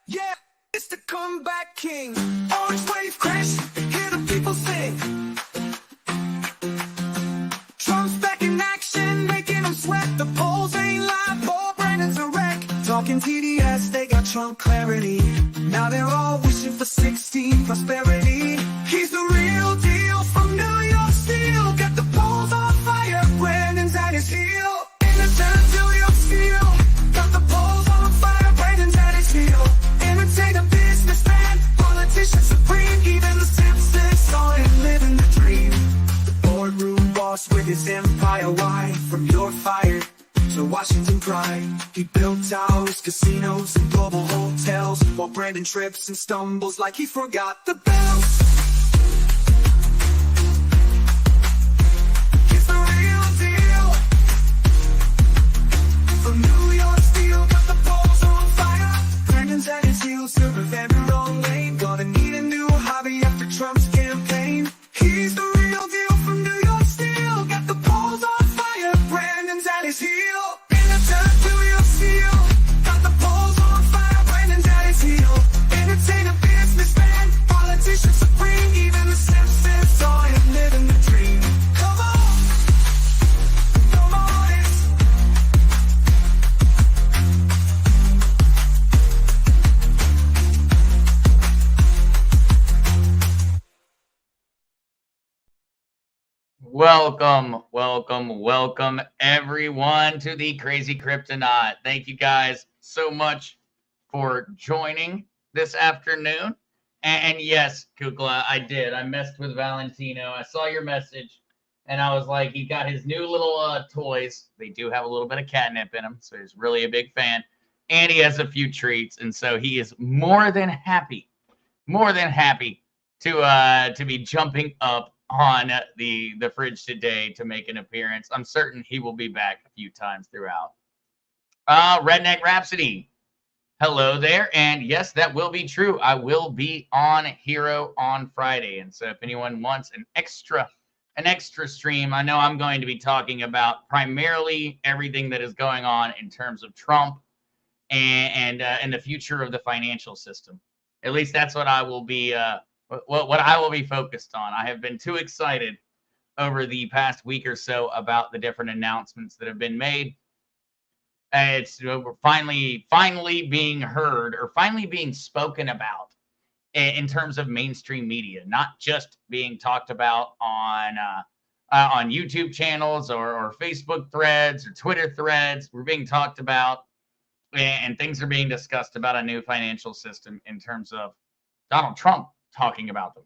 Yeah, it's the comeback king. Orange wave crash, hear the people sing. Trump's back in action, making them sweat. The polls ain't live, Paul Brandon's a wreck. Talking TDS, they got Trump clarity. Now they're all wishing for 16 prosperity. He's the real deal from New York Steel. Got the polls on fire, Brandon's at his heel. Innocent New York Steel. Got the polls on fire, Brandon's at his heel. Imitate a businessman, politician supreme. Even the Simpsons saw him living the dream. The boardroom boss with his empire wide. From your fired to Washington pride. He built towers, casinos, and global hotels. While Brandon trips and stumbles like he forgot the bells. He's the real deal. From New York Steel, got the polls on fire. Brandon's at his heels, serving every wrong lane. Gonna need a new hobby after Trump's campaign. He's the real deal from New York Steel. Got the polls on fire, Brandon's at his heel. Innocent New York Steel. Got the polls on fire, Brandon's at his heel. Imitate a businessman, politician supreme. Even the Simpsons saw him living the dream. Come on, come on, it's Welcome everyone to the Crazy Kryptonite. Thank you guys so much for joining this afternoon. And yes, Kukla, I did. I messed with Valentino. I saw your message, and I was like, he got his new little toys. They do have a little bit of catnip in them, so he's really a big fan. And he has a few treats, and so he is more than happy to be jumping up on the fridge today to make an appearance. I'm certain he will be back a few times throughout. Redneck Rhapsody, hello there. And yes, that will be true. I will be on Hero on Friday. And so if anyone wants an extra stream, I know I'm going to be talking about primarily everything that is going on in terms of Trump and the future of the financial system. At least that's what I will be what I will be focused on. I have been too excited over the past week or so about the different announcements that have been made. We're finally being heard, or finally being spoken about in terms of mainstream media, not just being talked about on YouTube channels or Facebook threads or Twitter threads. We're being talked about, and things are being discussed about a new financial system in terms of Donald Trump talking about them.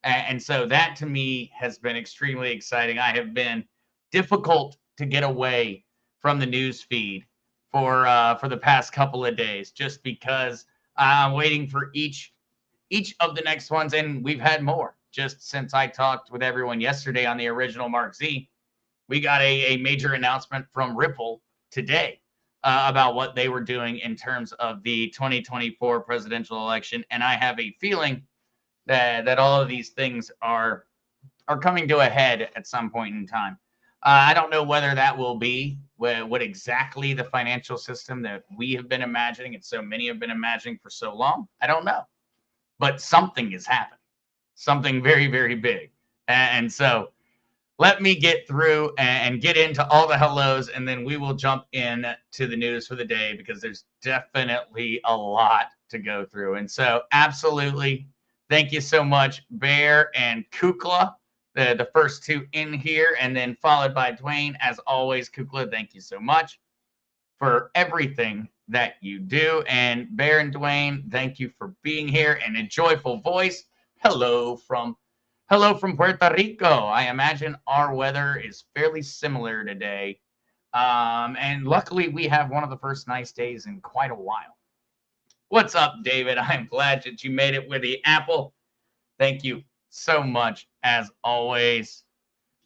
And so that to me has been extremely exciting. I have been difficult to get away from the news feed for the past couple of days, just because I'm waiting for each of the next ones. And we've had more just since I talked with everyone yesterday on the original Mark Z. We got a major announcement from Ripple today about what they were doing in terms of the 2024 presidential election. And I have a feeling that all of these things are coming to a head at some point in time. I don't know whether that will be what exactly the financial system that we have been imagining and so many have been imagining for so long. I don't know. But something is happening. Something very, very big. And so let me get through and get into all the hellos, and then we will jump in to the news for the day, because there's definitely a lot to go through. And so absolutely, thank you so much, Bear and Kukla, the first two in here, and then followed by Dwayne. As always, Kukla, thank you so much for everything that you do. And Bear and Dwayne, thank you for being here. And a joyful voice, hello from Puerto Rico. I imagine our weather is fairly similar today. And luckily, we have one of the first nice days in quite a while. What's up, David? I'm glad that you made it with the Apple. Thank you so much, as always.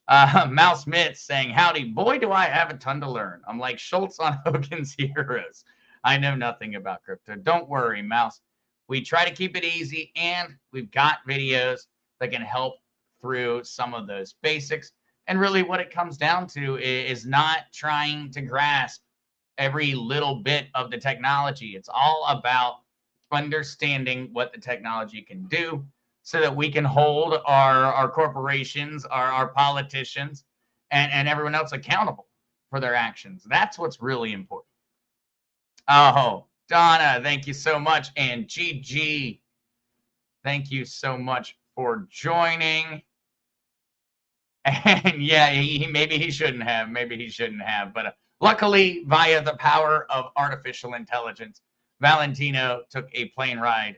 Mouse Mitz saying, howdy. Boy, do I have a ton to learn. I'm like Schultz on Hogan's Heroes. I know nothing about crypto. Don't worry, Mouse. We try to keep it easy, and we've got videos that can help through some of those basics. And really what it comes down to is not trying to grasp every little bit of the technology. It's all about understanding what the technology can do so that we can hold our corporations, our politicians, and everyone else accountable for their actions. That's what's really important. Oh, Donna, thank you so much. And GG, thank you so much for joining. And yeah, maybe he shouldn't have. But luckily, via the power of artificial intelligence, Valentino took a plane ride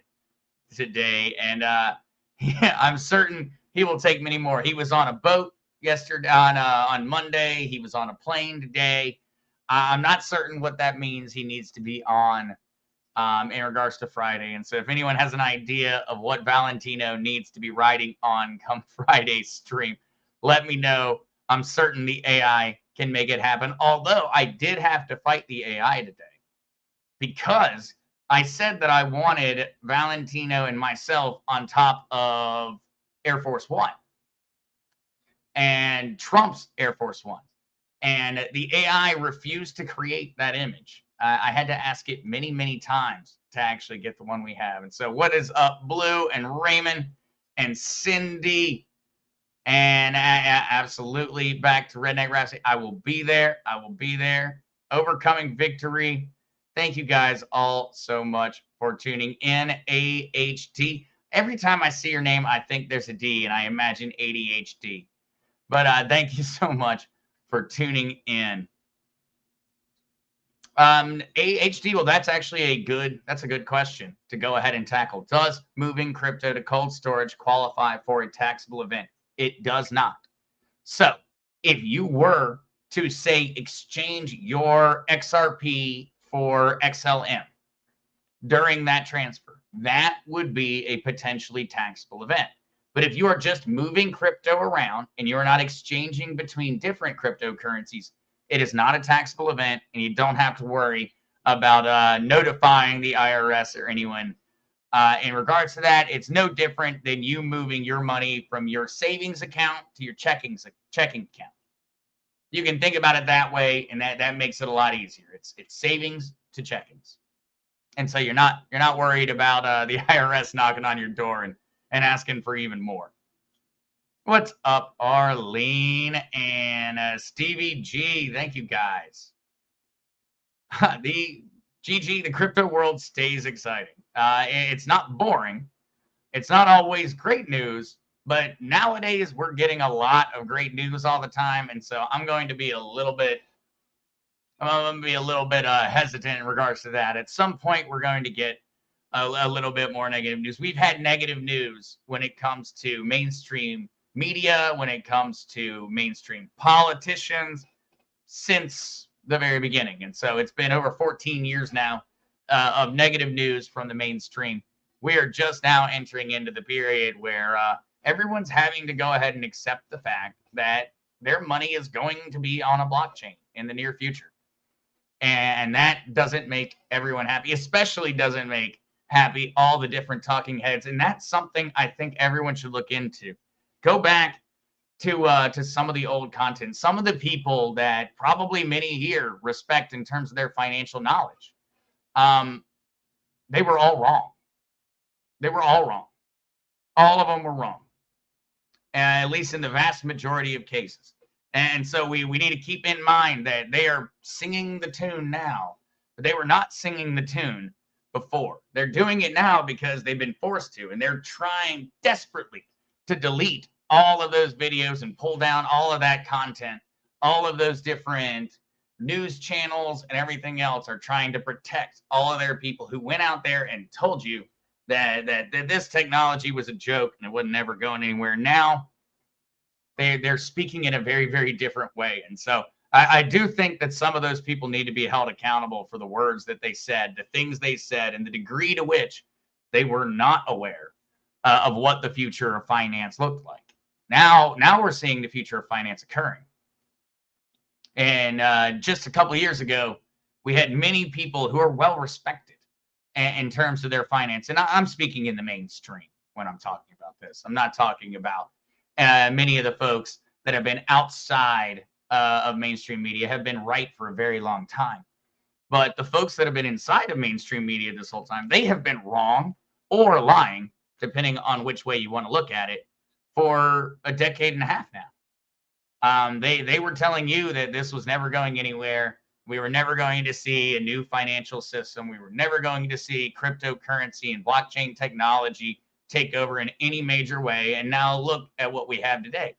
today, and yeah, I'm certain he will take many more. He was on a boat yesterday, on Monday. He was on a plane today. I'm not certain what that means. He needs to be on in regards to Friday. And so, if anyone has an idea of what Valentino needs to be riding on come Friday's stream, let me know. I'm certain the AI can make it happen. Although I did have to fight the AI today because I said that I wanted Valentino and myself on top of Air Force One and Trump's Air Force One. And the AI refused to create that image. I had to ask it many, many times to actually get the one we have. And so what is up, Blue and Raymond and Cindy? And absolutely back to Redneck Rhapsody. I will be there. I will be there. Overcoming Victory. Thank you guys all so much for tuning in. AHT. Every time I see your name, I think there's a D, and I imagine ADHD. But thank you so much for tuning in. AHD, well, that's actually a good question to go ahead and tackle. Does moving crypto to cold storage qualify for a taxable event? It does not. So if you were to say exchange your XRP for XLM during that transfer, that would be a potentially taxable event. But if you are just moving crypto around and you're not exchanging between different cryptocurrencies, it is not a taxable event, and you don't have to worry about notifying the IRS or anyone. In regards to that, it's no different than you moving your money from your savings account to your checking account. You can think about it that way, and that makes it a lot easier. It's savings to checkings, and so you're not worried about the IRS knocking on your door and asking for even more. What's up, Arlene and Stevie G? Thank you, guys. The crypto world stays exciting. It's not boring. It's not always great news, but nowadays we're getting a lot of great news all the time, and so I'm going to be a little bit hesitant in regards to that. At some point, we're going to get a little bit more negative news. We've had negative news when it comes to mainstream media, when it comes to mainstream politicians since the very beginning. And so it's been over 14 years now of negative news from the mainstream. We are just now entering into the period where everyone's having to go ahead and accept the fact that their money is going to be on a blockchain in the near future. And that doesn't make everyone happy, especially doesn't make happy all the different talking heads. And that's something I think everyone should look into. Go back to some of the old content, some of the people that probably many here respect in terms of their financial knowledge. They were all wrong. They were all wrong. All of them were wrong, at least in the vast majority of cases. And so we need to keep in mind that they are singing the tune now, but they were not singing the tune before. They're doing it now because they've been forced to, and they're trying desperately to delete all of those videos and pull down all of that content. All of those different news channels and everything else are trying to protect all of their people who went out there and told you that this technology was a joke and it wasn't ever going anywhere. Now they're speaking in a very, very different way. And so I do think that some of those people need to be held accountable for the words that they said, the things they said, and the degree to which they were not aware of what the future of finance looked like. Now we're seeing the future of finance occurring. And just a couple of years ago, we had many people who are well respected in terms of their finance. And I'm speaking in the mainstream when I'm talking about this. I'm not talking about many of the folks that have been outside of mainstream media, have been right for a very long time. But the folks that have been inside of mainstream media this whole time, they have been wrong or lying, depending on which way you want to look at it, for a decade and a half now. They were telling you that this was never going anywhere. We were never going to see a new financial system. We were never going to see cryptocurrency and blockchain technology take over in any major way. And now look at what we have today.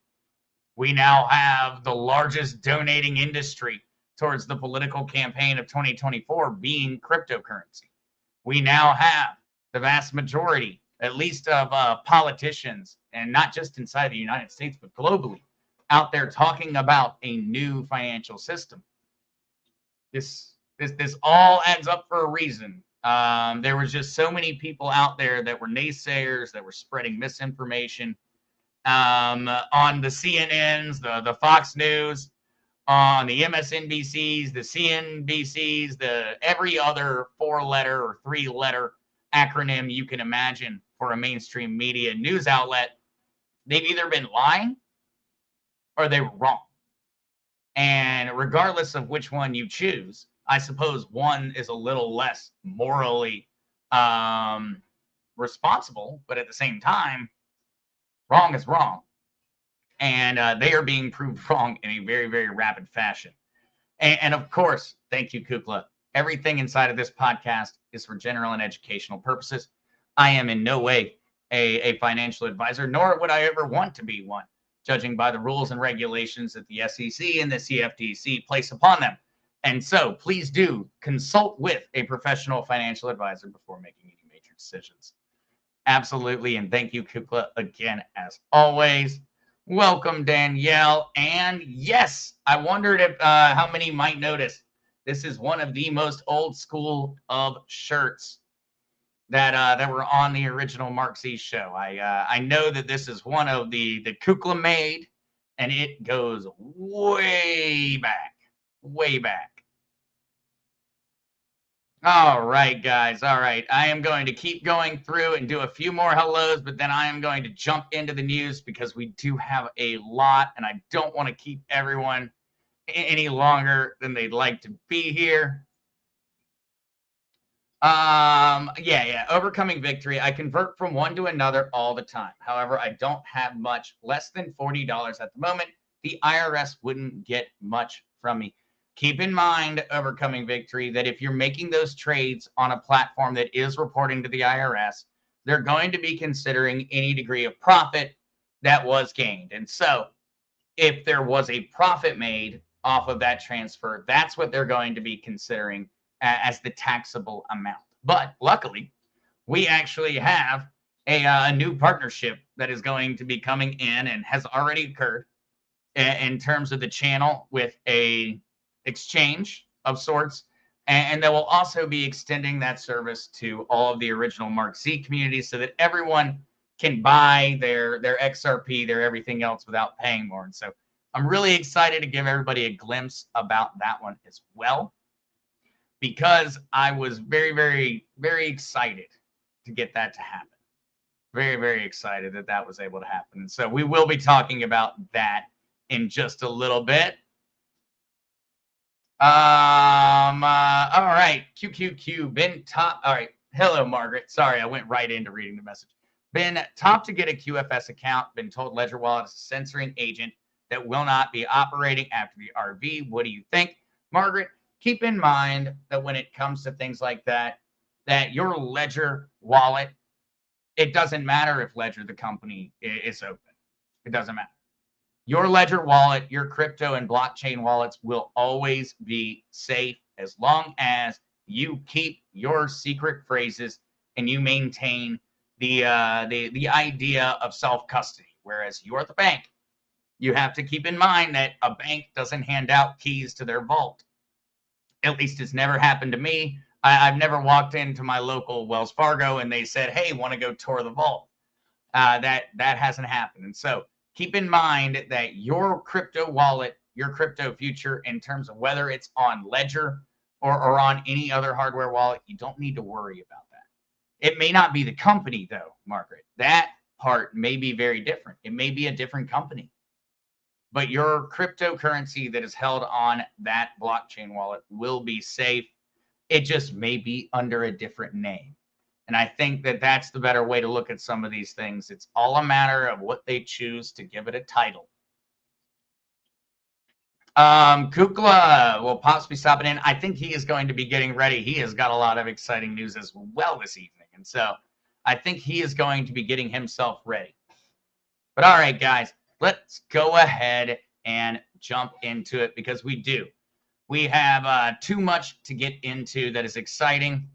We now have the largest donating industry towards the political campaign of 2024 being cryptocurrency. We now have the vast majority, at least of politicians, and not just inside the United States, but globally, out there talking about a new financial system. This all adds up for a reason. There was just so many people out there that were naysayers, that were spreading misinformation on the CNNs, the Fox News, on the MSNBCs, the CNBCs, the every other 4-letter or 3-letter acronym you can imagine for a mainstream media news outlet. They've either been lying or they were wrong. And regardless of which one you choose, I suppose one is a little less morally responsible, but at the same time, wrong is wrong. And they are being proved wrong in a very, very rapid fashion. And of course, thank you, Kukla. Everything inside of this podcast is for general and educational purposes. I am in no way a financial advisor, nor would I ever want to be one, judging by the rules and regulations that the SEC and the CFTC place upon them. And so please do consult with a professional financial advisor before making any major decisions. Absolutely. And thank you, Kukla, again, as always. Welcome, Danielle. And yes, I wondered if how many might notice this is one of the most old school of shirts that were on the original Mark Z show. I know that this is one of the Kukla made, and it goes way back, way back. All right, guys. All right. I am going to keep going through and do a few more hellos, but then I am going to jump into the news because we do have a lot, and I don't want to keep everyone any longer than they'd like to be here. Yeah. Overcoming victory. I convert from one to another all the time. However, I don't have much, less than $40 at the moment. The IRS wouldn't get much from me. Keep in mind, Overcoming Victory, that if you're making those trades on a platform that is reporting to the IRS, they're going to be considering any degree of profit that was gained. And so if there was a profit made off of that transfer, that's what they're going to be considering as the taxable amount. But luckily, we actually have a new partnership that is going to be coming in and has already occurred in terms of the channel with a exchange of sorts, and they will also be extending that service to all of the original Mark Z communities so that everyone can buy their XRP, their everything else without paying more. And so I'm really excited to give everybody a glimpse about that one as well, because I was very, very, very excited to get that to happen. Very, very excited that that was able to happen. And so we will be talking about that in just a little bit. All right. QQQ. Been top. All right. Hello, Margaret. Sorry, I went right into reading the message. Been top to get a QFS account. Been told Ledger Wallet is a censoring agent that will not be operating after the RV. What do you think? Margaret, keep in mind that when it comes to things like that, that your Ledger Wallet, it doesn't matter if Ledger, the company, is open. It doesn't matter. Your Ledger wallet, your crypto and blockchain wallets will always be safe as long as you keep your secret phrases and you maintain the idea of self-custody. Whereas you're the bank, you have to keep in mind that a bank doesn't hand out keys to their vault. At least it's never happened to me. I've never walked into my local Wells Fargo and they said, "Hey, want to go tour the vault?" That hasn't happened. And so keep in mind that your crypto wallet, your crypto future, in terms of whether it's on Ledger or on any other hardware wallet, you don't need to worry about that. It may not be the company, though, Margaret. That part may be very different. It may be a different company. But your cryptocurrency that is held on that blockchain wallet will be safe. It just may be under a different name. And I think that that's the better way to look at some of these things. It's all a matter of what they choose to give it a title. Kukla will possibly stop it in. I think he is going to be getting ready. He has got a lot of exciting news as well this evening. And so I think he is going to be getting himself ready. But all right, guys, let's go ahead and jump into it because we do. We have too much to get into that is exciting.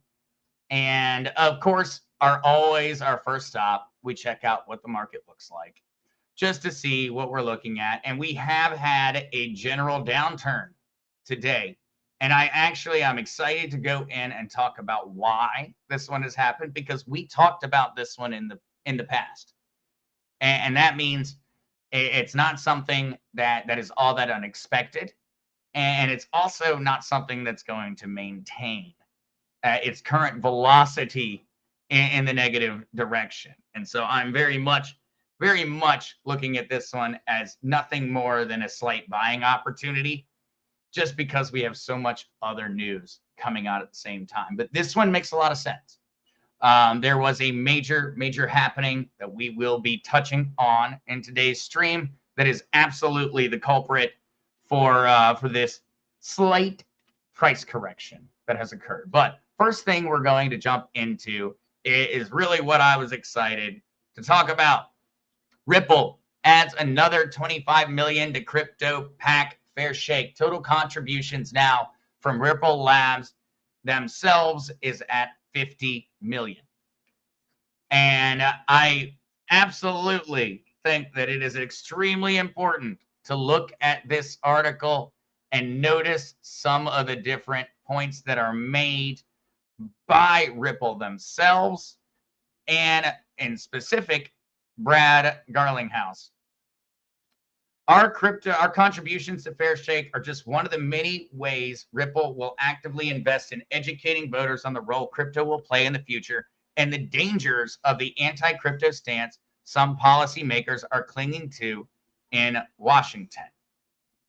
And of course, always our first stop, we check out what the market looks like just to see what we're looking at. And we have had a general downturn today. And I'm excited to go in and talk about why this one has happened, because we talked about this one in the past. And that means it's not something that is all that unexpected. And it's also not something that's going to maintain its current velocity in the negative direction. And so I'm very much looking at this one as nothing more than a slight buying opportunity, just because we have so much other news coming out at the same time. But this one makes a lot of sense. There was a major happening that we will be touching on in today's stream that is absolutely the culprit for this slight price correction that has occurred. But first thing we're going to jump into is really what I was excited to talk about. Ripple adds another 25 million to crypto pack fair shake. Total contributions now from Ripple Labs themselves is at 50 million. And I absolutely think that it is extremely important to look at this article and notice some of the different points that are made by Ripple themselves, and in specific, Brad Garlinghouse. Our contributions to Fair Shake are just one of the many ways Ripple will actively invest in educating voters on the role crypto will play in the future and the dangers of the anti-crypto stance some policymakers are clinging to in Washington.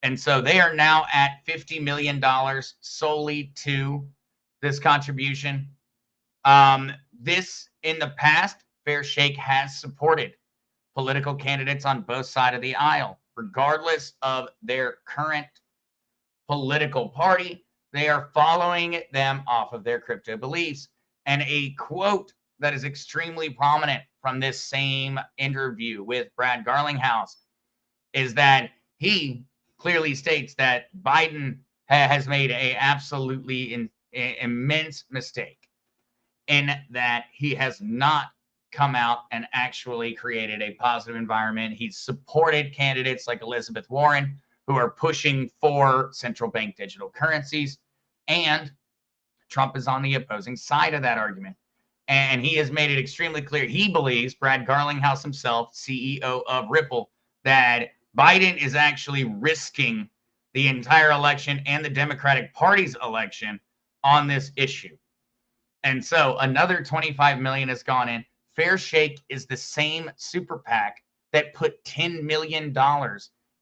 And so they are now at $50 million solely to this contribution. This, in the past, Fair Shake has supported political candidates on both sides of the aisle, regardless of their current political party. They are following them off of their crypto beliefs. And a quote that is extremely prominent from this same interview with Brad Garlinghouse is that he clearly states that Biden has made a absolutely immense mistake in that he has not come out and actually created a positive environment. He's supported candidates like Elizabeth Warren, who are pushing for central bank digital currencies, and Trump is on the opposing side of that argument. And he has made it extremely clear. He believes, Brad Garlinghouse himself, CEO of Ripple, that Biden is actually risking the entire election and the Democratic Party's election on this issue. And so another 25 million has gone in. Fair Shake is the same super PAC that put $10 million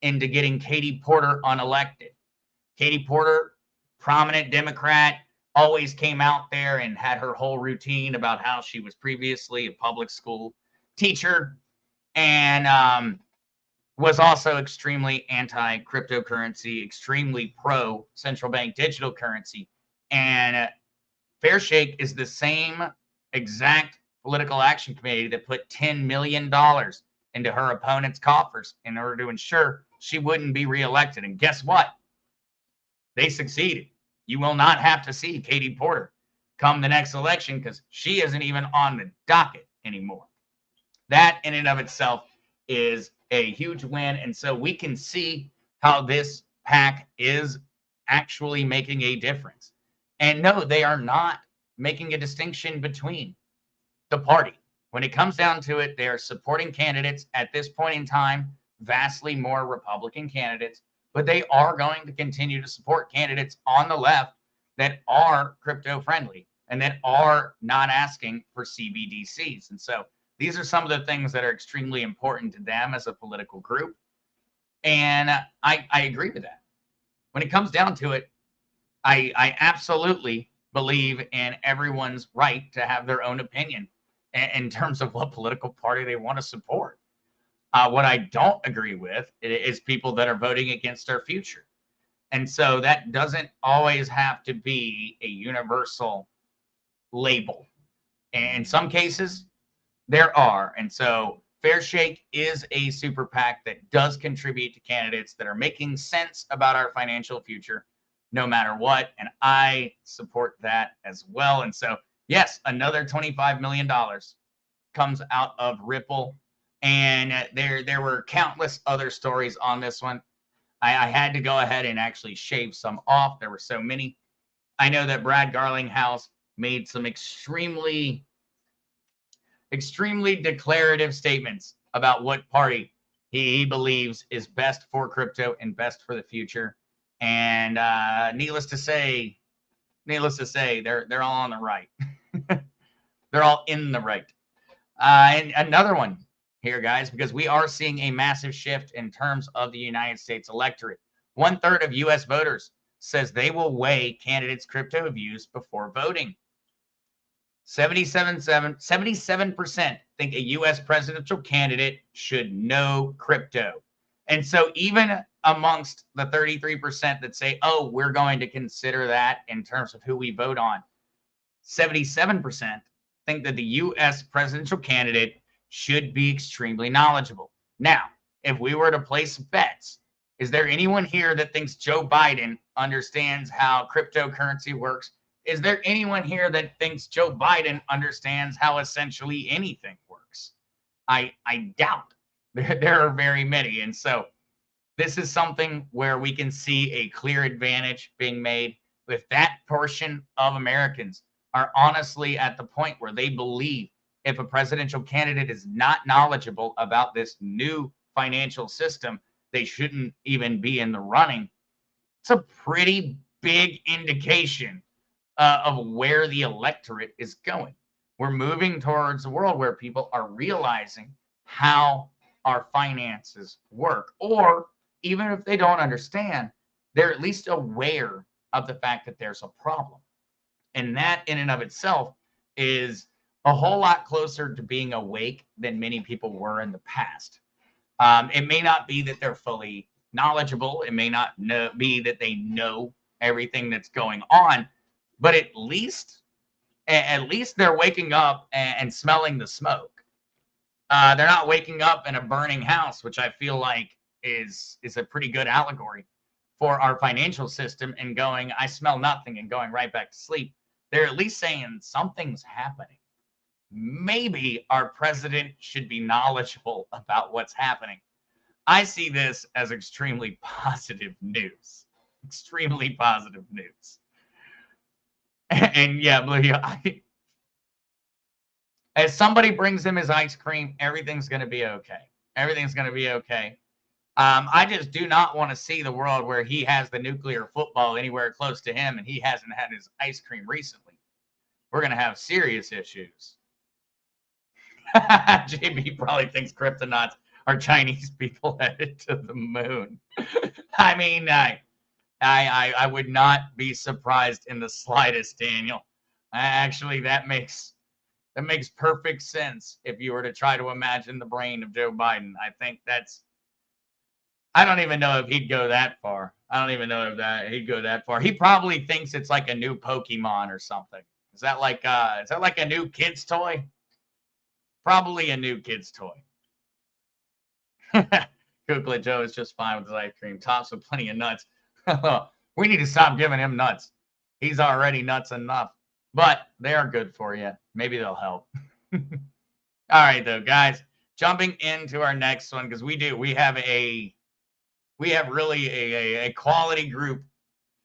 into getting Katie Porter unelected. Katie Porter, prominent Democrat, always came out there and had her whole routine about how she was previously a public school teacher and was also extremely anti-cryptocurrency, extremely pro-central bank digital currency. And Fair Shake is the same exact political action committee that put $10 million into her opponent's coffers in order to ensure she wouldn't be reelected. And guess what? They succeeded. You will not have to see Katie Porter come the next election because she isn't even on the docket anymore. That in and of itself is a huge win. And so we can see how this PAC is actually making a difference. And no, they are not making a distinction between the party. When it comes down to it, they are supporting candidates at this point in time, vastly more Republican candidates, but they are going to continue to support candidates on the left that are crypto friendly and that are not asking for CBDCs. And so these are some of the things that are extremely important to them as a political group. And I agree with that. When it comes down to it, I absolutely believe in everyone's right to have their own opinion in terms of what political party they want to support. What I don't agree with is people that are voting against our future. And so that doesn't always have to be a universal label. In some cases, there are. And so Fair Shake is a super PAC that does contribute to candidates that are making sense about our financial future, no matter what. And I support that as well. And so, yes, another $25 million comes out of Ripple. And there were countless other stories on this one. I had to go ahead and actually shave some off. There were so many. I know that Brad Garlinghouse made some extremely declarative statements about what party he believes is best for crypto and best for the future. And needless to say, they're all on the right. They're all in the right. And another one here, guys, because we are seeing a massive shift in terms of the United States electorate. 1/3 of U.S. voters says they will weigh candidates' crypto views before voting. 77% think a U.S. presidential candidate should know crypto. And so even amongst the 33% that say, oh, we're going to consider that in terms of who we vote on, 77% think that the U.S. presidential candidate should be extremely knowledgeable. Now, if we were to place bets, is there anyone here that thinks Joe Biden understands how cryptocurrency works? Is there anyone here that thinks Joe Biden understands how essentially anything works? I doubt. There are very many. And so this is something where we can see a clear advantage being made with that portion of Americans are honestly at the point where they believe if a presidential candidate is not knowledgeable about this new financial system, they shouldn't even be in the running. It's a pretty big indication of where the electorate is going. We're moving towards a world where people are realizing how our finances work, or even if they don't understand, they're at least aware of the fact that there's a problem. And that in and of itself is a whole lot closer to being awake than many people were in the past. It may not be that they're fully knowledgeable. It may not be that they know everything that's going on, but at least they're waking up and smelling the smoke. They're not waking up in a burning house, which I feel like is a pretty good allegory for our financial system, and going, I smell nothing, and going right back to sleep. They're at least saying something's happening. Maybe our president should be knowledgeable about what's happening. I see this as extremely positive news. Extremely positive news. And yeah, Blue, as somebody brings him his ice cream, everything's going to be okay. Everything's going to be okay. I just do not want to see the world where he has the nuclear football anywhere close to him and he hasn't had his ice cream recently. We're going to have serious issues. JB probably thinks kryptonauts are Chinese people headed to the moon. I mean, I would not be surprised in the slightest, Daniel. Actually, that makes perfect sense if you were to try to imagine the brain of Joe Biden. I think I don't even know if he'd go that far. I don't even know if he'd go that far. He probably thinks it's like a new Pokemon or something. Is that like a new kid's toy? Probably a new kid's toy. Kukla Joe is just fine with his ice cream. Tops with plenty of nuts. We need to stop giving him nuts. He's already nuts enough. But they are good for you. Maybe they'll help. All right, though, guys. Jumping into our next one, because we have really a quality group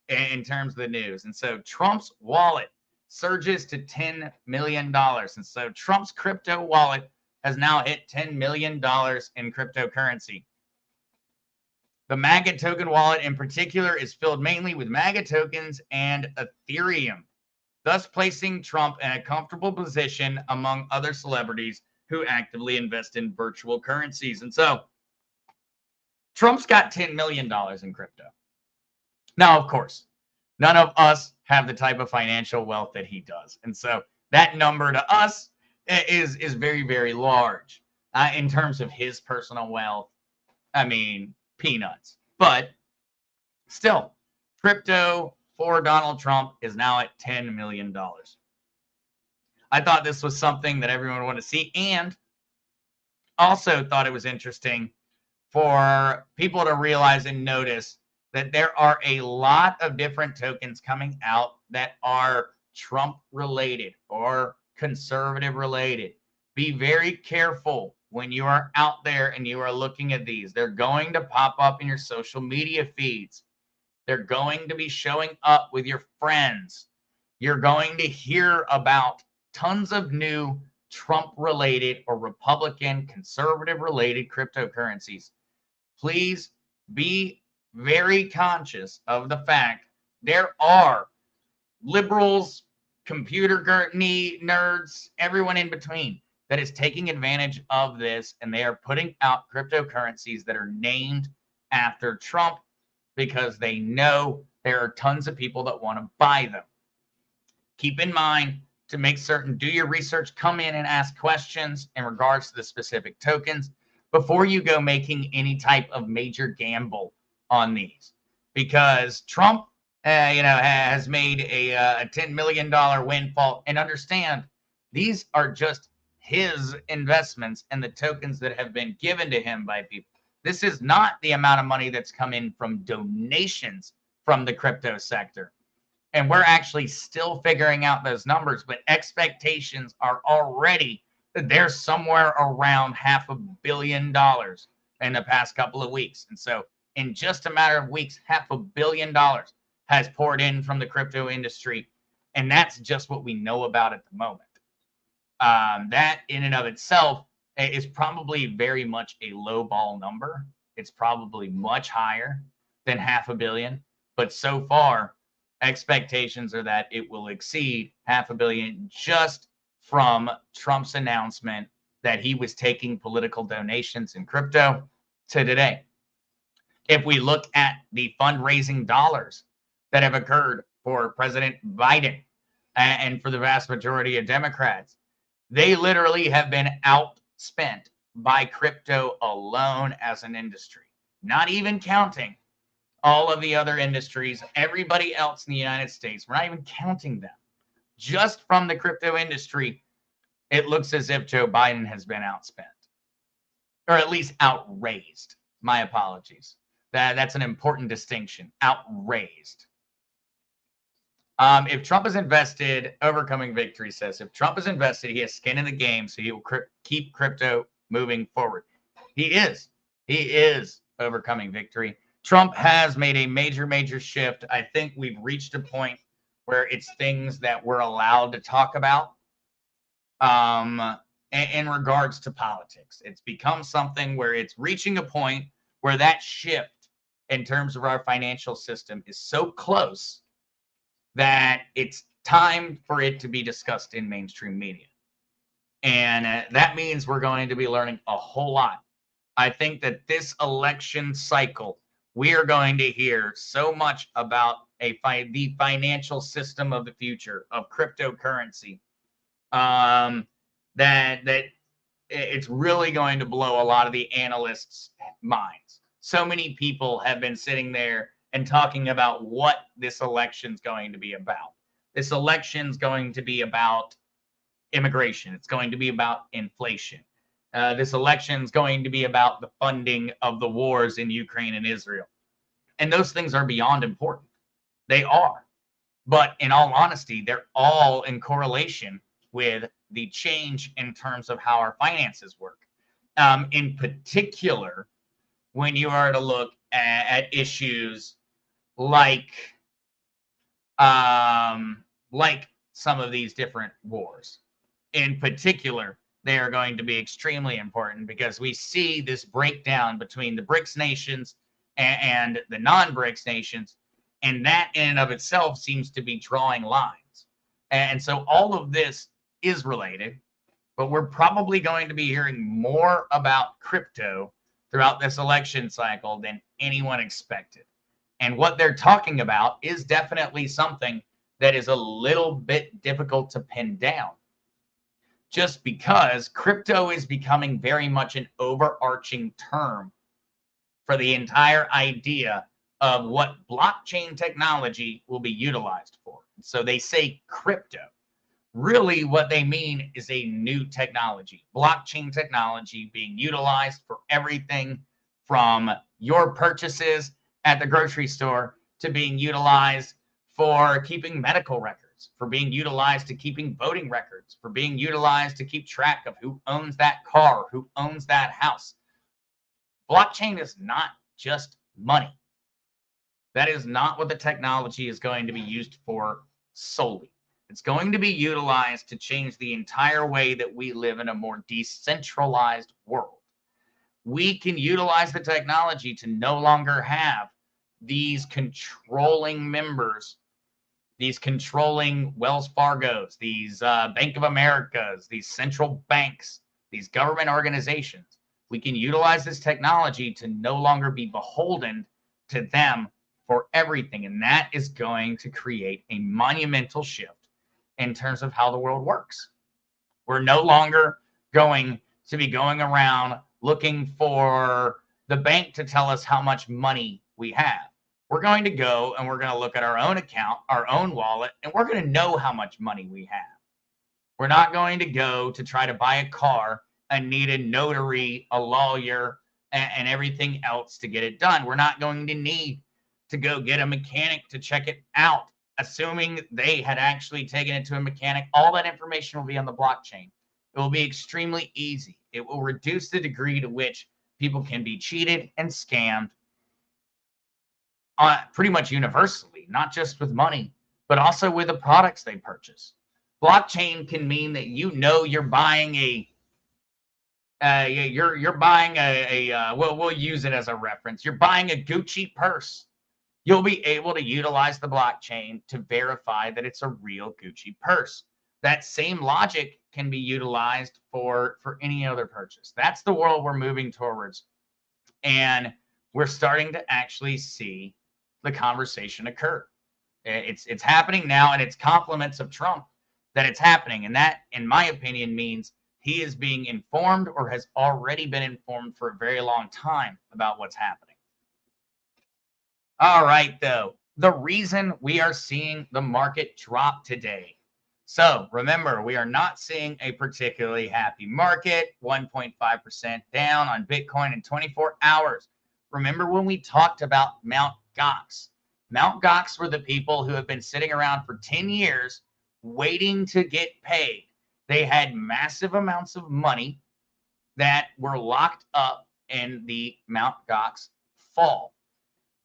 in terms of the news. And so Trump's wallet surges to $10 million. And so Trump's crypto wallet has now hit $10 million in cryptocurrency. The MAGA token wallet in particular is filled mainly with MAGA tokens and Ethereum, thus placing Trump in a comfortable position among other celebrities who actively invest in virtual currencies. And so Trump's got $10 million in crypto. Now, of course, None of us have the type of financial wealth that he does. And so that number to us is very, very large in terms of his personal wealth. I mean, peanuts. But still, crypto for Donald Trump is now at $10 million. I thought this was something that everyone would want to see, and also thought it was interesting for people to realize and notice that there are a lot of different tokens coming out that are Trump related or conservative related. Be very careful when you are out there and you are looking at these. They're going to pop up in your social media feeds. They're going to be showing up with your friends. You're going to hear about tons of new Trump related or Republican conservative related cryptocurrencies. Please be very conscious of the fact there are liberals, computer nerds, everyone in between that is taking advantage of this, and they are putting out cryptocurrencies that are named after Trump because they know there are tons of people that want to buy them. Keep in mind to make certain, do your research, come in and ask questions in regards to the specific tokens before you go making any type of major gamble on these, because Trump, has made a $10 million windfall. And understand, these are just his investments and the tokens that have been given to him by people. This is not the amount of money that's come in from donations from the crypto sector. And we're actually still figuring out those numbers, but expectations are already that they're somewhere around $500 million in the past couple of weeks. And so in just a matter of weeks, $500 million has poured in from the crypto industry. And that's just what we know about at the moment. That in and of itself is probably very much a low ball number. It's probably much higher than $500 million. But so far, expectations are that it will exceed $500 million just from Trump's announcement that he was taking political donations in crypto to today. If we look at the fundraising dollars that have occurred for President Biden and for the vast majority of Democrats, they literally have been outspent by crypto alone as an industry, not even counting all of the other industries, everybody else in the United States. We're not even counting them. Just from the crypto industry, it looks as if Joe Biden has been outspent, or at least outraised. My apologies. That's an important distinction. Outraised. If Trump is invested, Overcoming Victory says, if Trump is invested, he has skin in the game, so he will keep crypto moving forward. He is. He is Overcoming Victory. Trump has made a major, major shift. I think we've reached a point where it's things that we're allowed to talk about in regards to politics. It's become something where it's reaching a point where that shift in terms of our financial system is so close that it's time for it to be discussed in mainstream media. And that means we're going to be learning a whole lot. I think that this election cycle, we are going to hear so much about the financial system of the future of cryptocurrency that it's really going to blow a lot of the analysts' minds. So many people have been sitting there and talking about what this election's going to be about. This election's going to be about immigration. It's going to be about inflation. This election's going to be about the funding of the wars in Ukraine and Israel. And those things are beyond important. They are. But in all honesty, they're all in correlation with the change in terms of how our finances work. In particular, when you are to look at issues like some of these different wars. In particular, they are going to be extremely important because we see this breakdown between the BRICS nations and the non-BRICS nations, and that in and of itself seems to be drawing lines. And so all of this is related, but we're probably going to be hearing more about crypto throughout this election cycle than anyone expected. And what they're talking about is definitely something that is a little bit difficult to pin down, just because crypto is becoming very much an overarching term for the entire idea of what blockchain technology will be utilized for. So they say crypto. Really, what they mean is a new technology, blockchain technology being utilized for everything from your purchases at the grocery store to being utilized for keeping medical records, for being utilized to keeping voting records, for being utilized to keep track of who owns that car, who owns that house. Blockchain is not just money. That is not what the technology is going to be used for solely. It's going to be utilized to change the entire way that we live in a more decentralized world. We can utilize the technology to no longer have these controlling members, these controlling Wells Fargos, these Bank of Americas, these central banks, these government organizations. We can utilize this technology to no longer be beholden to them for everything. And that is going to create a monumental shift in terms of how the world works. We're no longer going to be going around looking for the bank to tell us how much money we have. We're going to go and we're going to look at our own account, our own wallet, and we're going to know how much money we have. We're not going to go to try to buy a car and need a notary, a lawyer, and everything else to get it done. We're not going to need to go get a mechanic to check it out. Assuming they had actually taken it to a mechanic, all that information will be on the blockchain. It will be extremely easy. It will reduce the degree to which people can be cheated and scammed pretty much universally, not just with money, but also with the products they purchase. Blockchain can mean that you're buying we'll use it as a reference. You're buying a Gucci purse. You'll be able to utilize the blockchain to verify that it's a real Gucci purse. That same logic can be utilized for any other purchase. That's the world we're moving towards. And we're starting to actually see the conversation occur. It's happening now, and it's compliments of Trump that it's happening. And that, in my opinion, means he is being informed or has already been informed for a very long time about what's happening. All right, though, the reason we are seeing the market drop today. So remember, we are not seeing a particularly happy market, 1.5% down on Bitcoin in 24 hours. Remember when we talked about Mt. Gox? Mt. Gox were the people who have been sitting around for 10 years waiting to get paid. They had massive amounts of money that were locked up in the Mt. Gox fall.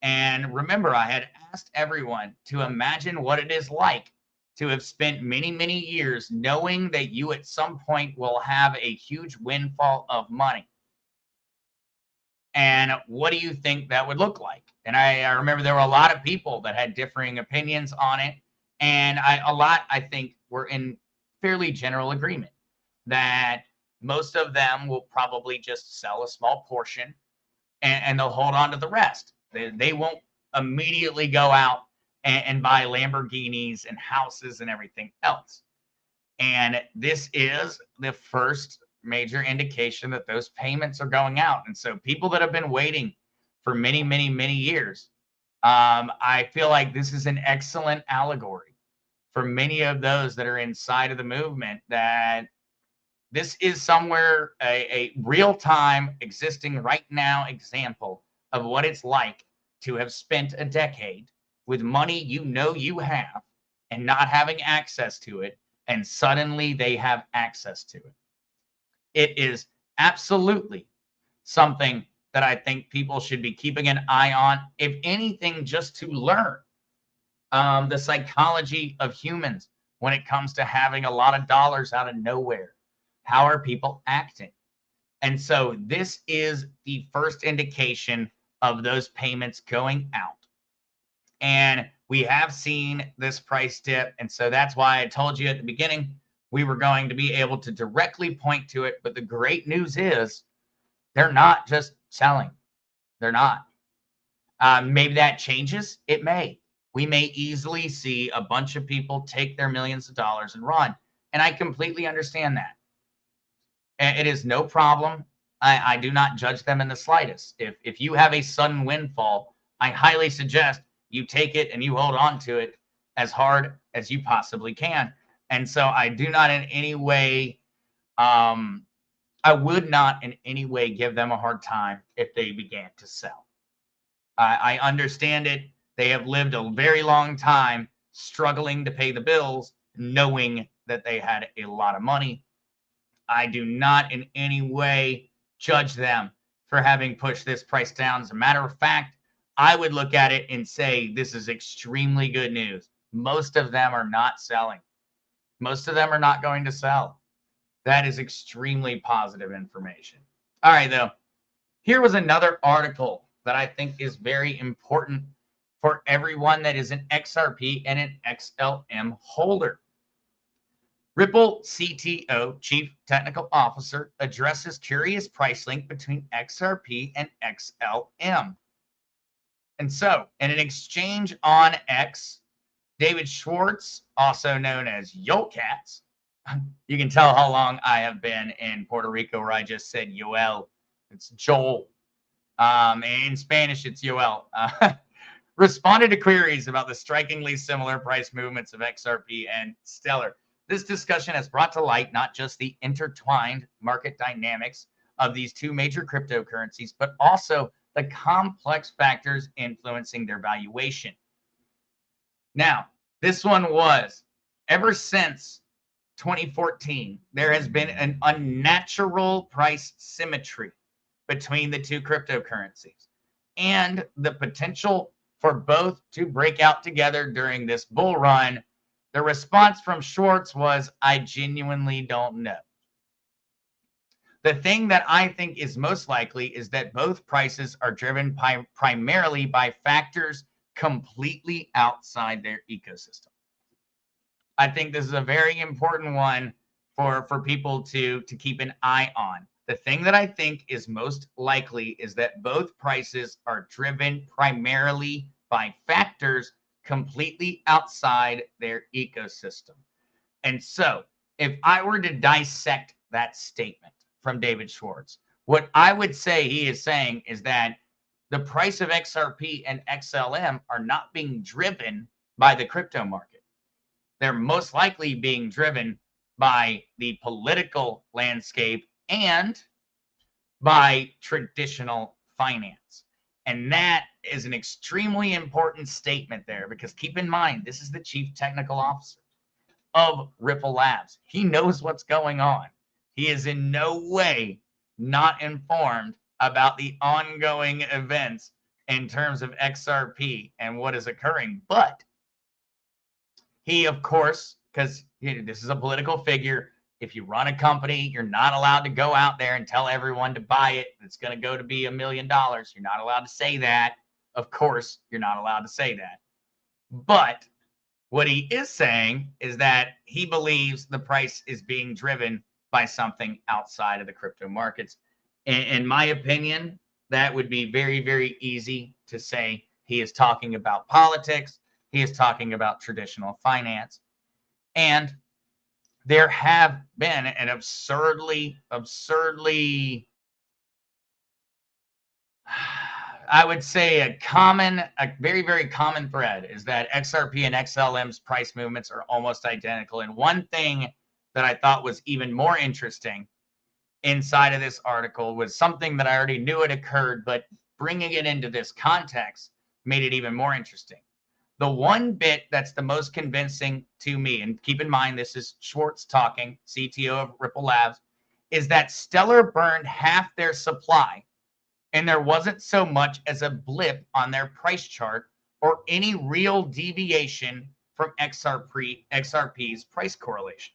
And remember, I had asked everyone to imagine what it is like to have spent many, many years knowing that you at some point will have a huge windfall of money. And what do you think that would look like? And I remember there were a lot of people that had differing opinions on it. And I think were in fairly general agreement that most of them will probably just sell a small portion and they'll hold on to the rest. They won't immediately go out and buy Lamborghinis and houses and everything else. And this is the first major indication that those payments are going out. And so people that have been waiting for many, many, many years, I feel like this is an excellent allegory for many of those that are inside of the movement, that this is somewhere a real-time existing right now example of what it's like to have spent a decade with money you have and not having access to it, and suddenly they have access to it. It is absolutely something that I think people should be keeping an eye on, if anything, just to learn the psychology of humans when it comes to having a lot of dollars out of nowhere. How are people acting? And so this is the first indication of those payments going out. And we have seen this price dip. And so that's why I told you at the beginning, we were going to be able to directly point to it. But the great news is they're not just selling. They're not. Maybe that changes. It may. We may easily see a bunch of people take their millions of dollars and run. And I completely understand that. It is no problem. I do not judge them in the slightest. If you have a sudden windfall, I highly suggest you take it and you hold on to it as hard as you possibly can. And so I do not in any way, I would not in any way give them a hard time if they began to sell. I understand it. They have lived a very long time struggling to pay the bills, knowing that they had a lot of money. I do not in any way judge them for having pushed this price down. As a matter of fact, I would look at it and say this is extremely good news. Most of them are not selling. Most of them are not going to sell. That is extremely positive information. All right, though. Here was another article that I think is very important for everyone that is an XRP and an XLM holder. Ripple CTO, Chief Technical Officer, addresses curious price link between XRP and XLM. And so, in an exchange on X, David Schwartz, also known as Yolcats, you can tell how long I have been in Puerto Rico where I just said Yoel. It's Joel. In Spanish, it's Yoel. Responded to queries about the strikingly similar price movements of XRP and Stellar. This discussion has brought to light not just the intertwined market dynamics of these two major cryptocurrencies, but also the complex factors influencing their valuation. Now, this one was, ever since 2014, there has been an unnatural price symmetry between the two cryptocurrencies and the potential for both to break out together during this bull run. The response from Schwartz was, I genuinely don't know. The thing that I think is most likely is that both prices are driven primarily by factors completely outside their ecosystem. I think this is a very important one for people to keep an eye on. The thing that I think is most likely is that both prices are driven primarily by factors completely outside their ecosystem. And so, if I were to dissect that statement from David Schwartz, what I would say he is saying is that the price of XRP and XLM are not being driven by the crypto market. They're most likely being driven by the political landscape and by traditional finance. And that is an extremely important statement there, because keep in mind, this is the chief technical officer of Ripple Labs. He knows what's going on. He is in no way not informed about the ongoing events in terms of XRP and what is occurring. But he, of course, because this is a political figure, if you run a company, you're not allowed to go out there and tell everyone to buy it. It's going to go to be $1 million. You're not allowed to say that. Of course, you're not allowed to say that. But what he is saying is that he believes the price is being driven by something outside of the crypto markets. In my opinion, that would be very, very easy to say. He is talking about politics. He is talking about traditional finance. And there have been an absurdly, I would say a very, very common thread is that XRP and XLM's price movements are almost identical. And one thing that I thought was even more interesting inside of this article was something that I already knew had occurred, but bringing it into this context made it even more interesting. The one bit that's the most convincing to me, and keep in mind this is Schwartz talking, CTO of Ripple Labs, is that Stellar burned half their supply, and there wasn't so much as a blip on their price chart or any real deviation from XRP's price correlation.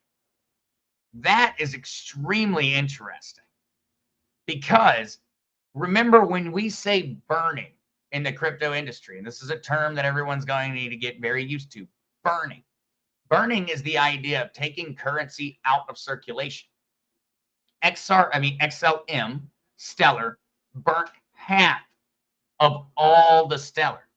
That is extremely interesting, because remember, when we say burning in the crypto industry, and this is a term that everyone's going to need to get very used to, burning. Burning is the idea of taking currency out of circulation. XLM, Stellar, burnt half of all the stellar.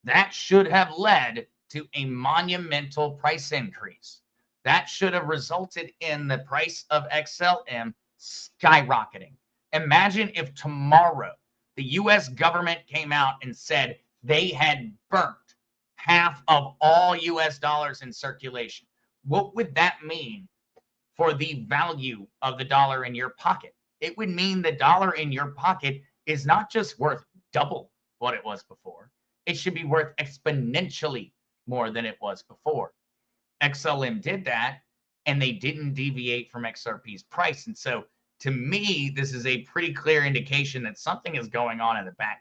That should have led to a monumental price increase. That should have resulted in the price of XLM skyrocketing. Imagine if tomorrow the US government came out and said they had burnt half of all US dollars in circulation. What would that mean for the value of the dollar in your pocket? It would mean the dollar in your pocket is not just worth double what it was before. It should be worth exponentially more than it was before. XLM did that, and they didn't deviate from XRP's price. And so, to me, this is a pretty clear indication that something is going on in the background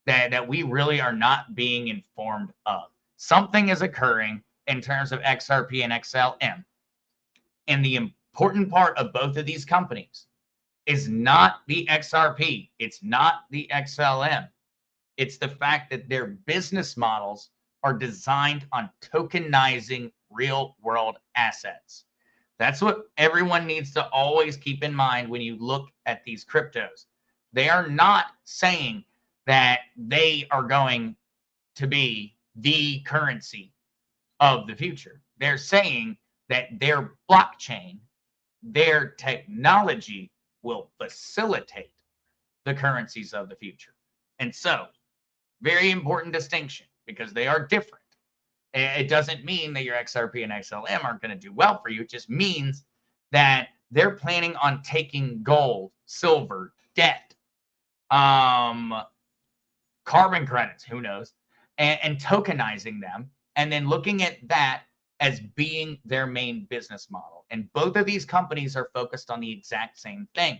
that we really are not being informed of. Something is occurring in terms of XRP and XLM. And the important part of both of these companies is not the XRP. It's not the XLM. It's the fact that their business models are designed on tokenizing real world assets. That's what everyone needs to always keep in mind when you look at these cryptos. They are not saying that they are going to be the currency of the future. They're saying that their blockchain, their technology will facilitate the currencies of the future. And so, very important distinction, because they are different. It doesn't mean that your XRP and XLM aren't going to do well for you. It just means that they're planning on taking gold, silver, debt, carbon credits, who knows, and tokenizing them, and then looking at that as being their main business model. And both of these companies are focused on the exact same thing: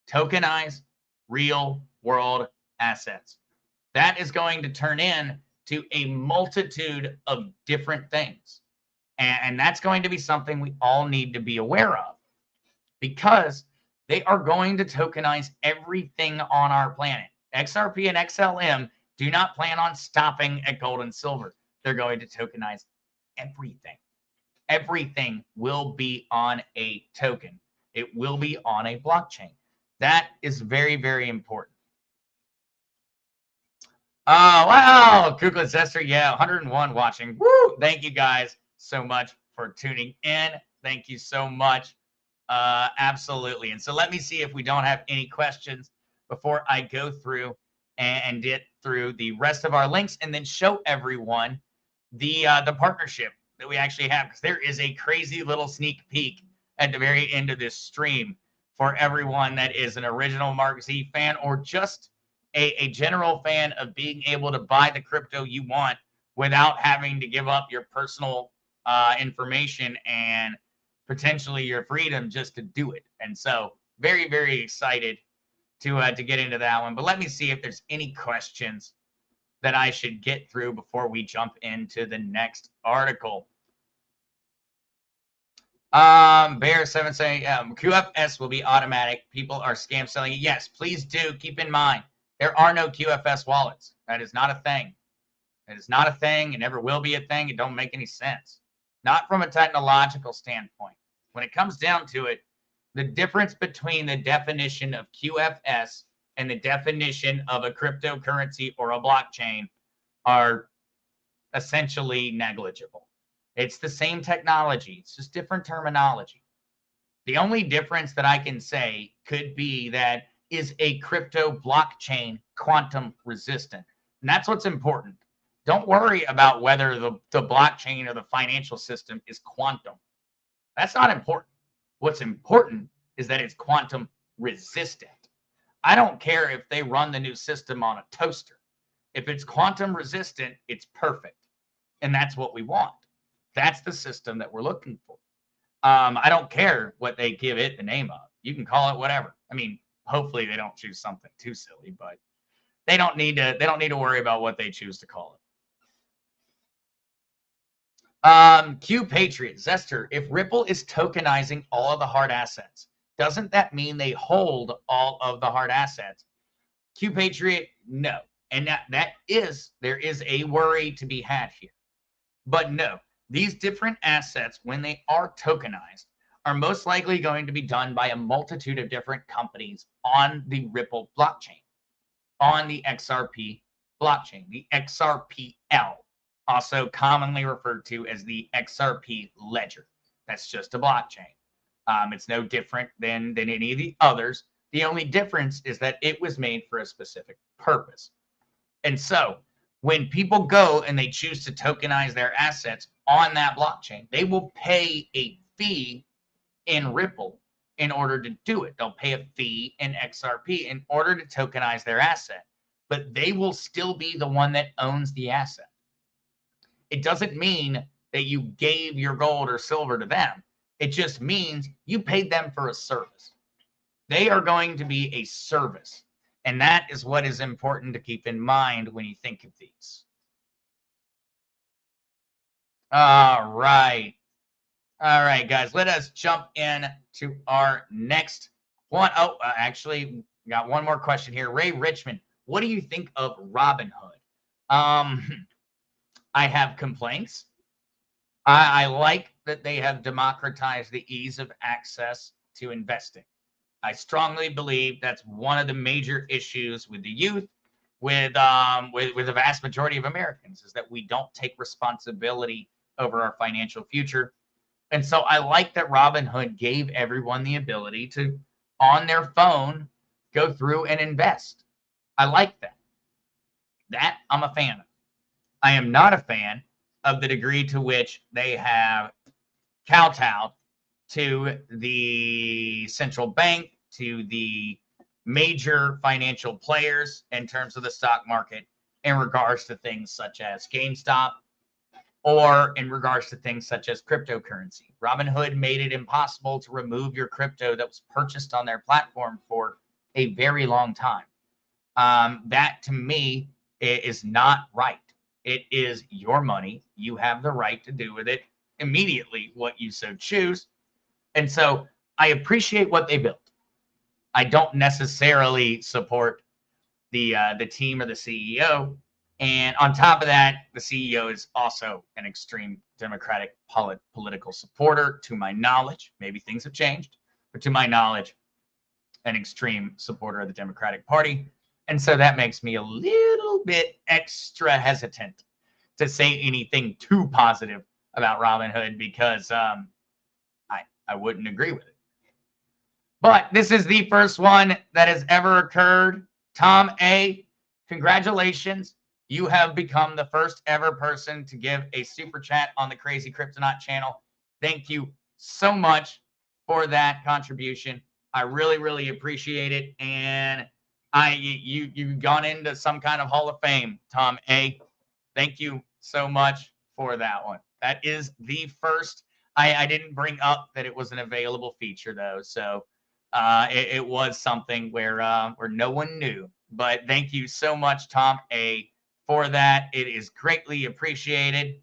tokenize real world assets. That is going to turn into a multitude of different things. And that's going to be something we all need to be aware of, because they are going to tokenize everything on our planet. XRP and XLM do not plan on stopping at gold and silver. They're going to tokenize everything. Everything will be on a token. It will be on a blockchain. That is very, very important. Oh, wow. Kukla Zester, yeah, 101 watching. Woo! Thank you guys so much for tuning in. Thank you so much. Absolutely. And so let me see if we don't have any questions before I go through and get through the rest of our links, and then show everyone the partnership that we actually have, because there is a crazy little sneak peek at the very end of this stream for everyone that is an original Mark Z fan, or just a general fan of being able to buy the crypto you want without having to give up your personal information and potentially your freedom just to do it. And so very, very excited to get into that one. But let me see if there's any questions that I should get through before we jump into the next article. Bear7 saying QFS will be automatic. People are scam selling it. Yes, please do keep in mind, there are no QFS wallets. That is not a thing. It is not a thing. It never will be a thing. It don't make any sense. Not from a technological standpoint. When it comes down to it, the difference between the definition of QFS and the definition of a cryptocurrency or a blockchain are essentially negligible. It's the same technology. It's just different terminology. The only difference that I can say could be that is a crypto blockchain quantum resistant. And that's what's important. Don't worry about whether the blockchain or the financial system is quantum. That's not important. What's important is that it's quantum resistant. I don't care if they run the new system on a toaster. If it's quantum resistant, it's perfect. And that's what we want. That's the system that we're looking for. I don't care what they give it the name of. You can call it whatever. I mean, hopefully they don't choose something too silly, but they don't need to worry about what they choose to call it. Q Patriot Zester, if Ripple is tokenizing all of the hard assets, doesn't that mean they hold all of the hard assets? Q Patriot, no. And there is a worry to be had here. But no, these different assets, when they are tokenized, are most likely going to be done by a multitude of different companies on the Ripple blockchain. on the XRP blockchain, the XRPL, also commonly referred to as the XRP ledger. That's just a blockchain. It's no different than any of the others. The only difference is that it was made for a specific purpose. And so when people go and they choose to tokenize their assets on that blockchain, they will pay a fee in Ripple in order to do it. They'll pay a fee in XRP in order to tokenize their asset, but they will still be the one that owns the asset. It doesn't mean that you gave your gold or silver to them. It just means you paid them for a service. They are going to be a service. And that is what is important to keep in mind when you think of these. All right. All right, guys, let us jump in to our next one. Oh, actually, got one more question here. Ray Richmond, what do you think of Robinhood? I have complaints. I like that they have democratized the ease of access to investing. I strongly believe that's one of the major issues with the youth, with the vast majority of Americans, is that we don't take responsibility over our financial future. And so I like that Robinhood gave everyone the ability to, on their phone, go through and invest. I like that. That I'm a fan of. I am not a fan of the degree to which they have kowtowed to the central bank, to the major financial players in terms of the stock market in regards to things such as GameStop or in regards to things such as cryptocurrency. Robinhood made it impossible to remove your crypto that was purchased on their platform for a very long time. That to me is not right. It is your money. You have the right to do with it immediately what you so choose. And so I appreciate what they built. I don't necessarily support the team or the CEO. And on top of that, the CEO is also an extreme Democratic political supporter, to my knowledge. Maybe things have changed, but to my knowledge, an extreme supporter of the Democratic Party. And so that makes me a little bit extra hesitant to say anything too positive about Robinhood because I wouldn't agree with it. But this is the first one that has ever occurred. Tom A., congratulations. You have become the first ever person to give a super chat on the Crazy Kryptonaut channel. Thank you so much for that contribution. I really, really appreciate it. And you've gone into some kind of Hall of Fame, Tom A. Thank you so much for that one. That is the first. I didn't bring up that it was an available feature though, so it was something where no one knew. But thank you so much, Tom A., for that. It is greatly appreciated.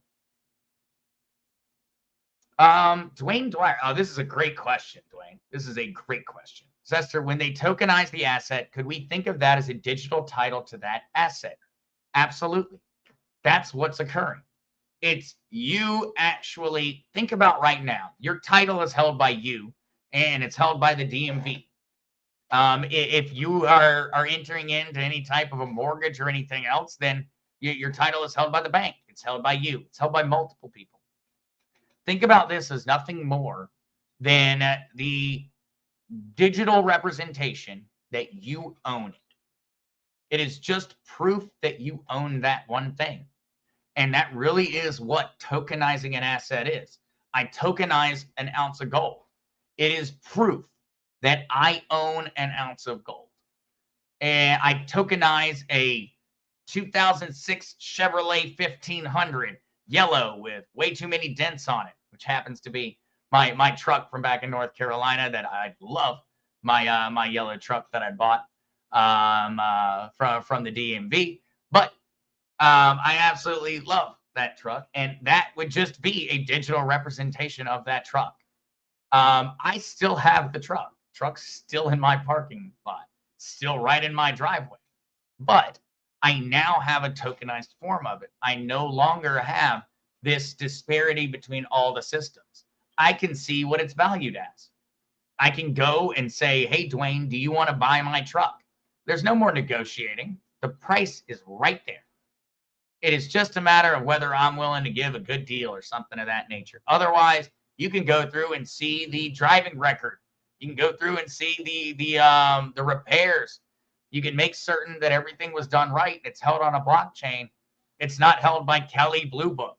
Dwayne Dwyer. Oh, this is a great question, Dwayne. This is a great question. Zester, when they tokenize the asset, could we think of that as a digital title to that asset? Absolutely. That's what's occurring. It's you actually think about right now. Your title is held by you, and it's held by the DMV. If you are entering into any type of a mortgage or anything else, then your title is held by the bank. It's held by you. It's held by multiple people. Think about this as nothing more than the digital representation that you own it. It is just proof that you own that one thing. And that really is what tokenizing an asset is. I tokenize an ounce of gold. It is proof that I own an ounce of gold. And I tokenize a 2006 Chevrolet 1500 yellow with way too many dents on it, which happens to be my truck from back in North Carolina that I love, my yellow truck that I bought from the DMV. But I absolutely love that truck, and that would just be a digital representation of that truck. I still have the truck. Truck's still in my parking lot, still right in my driveway. But I now have a tokenized form of it. I no longer have this disparity between all the systems. I can see what it's valued as. I can go and say, hey, Dwayne, do you want to buy my truck? There's no more negotiating. The price is right there. It is just a matter of whether I'm willing to give a good deal or something of that nature. Otherwise, you can go through and see the driving record. You can go through and see the repairs. You can make certain that everything was done right. It's held on a blockchain. It's not held by Kelly Blue Book.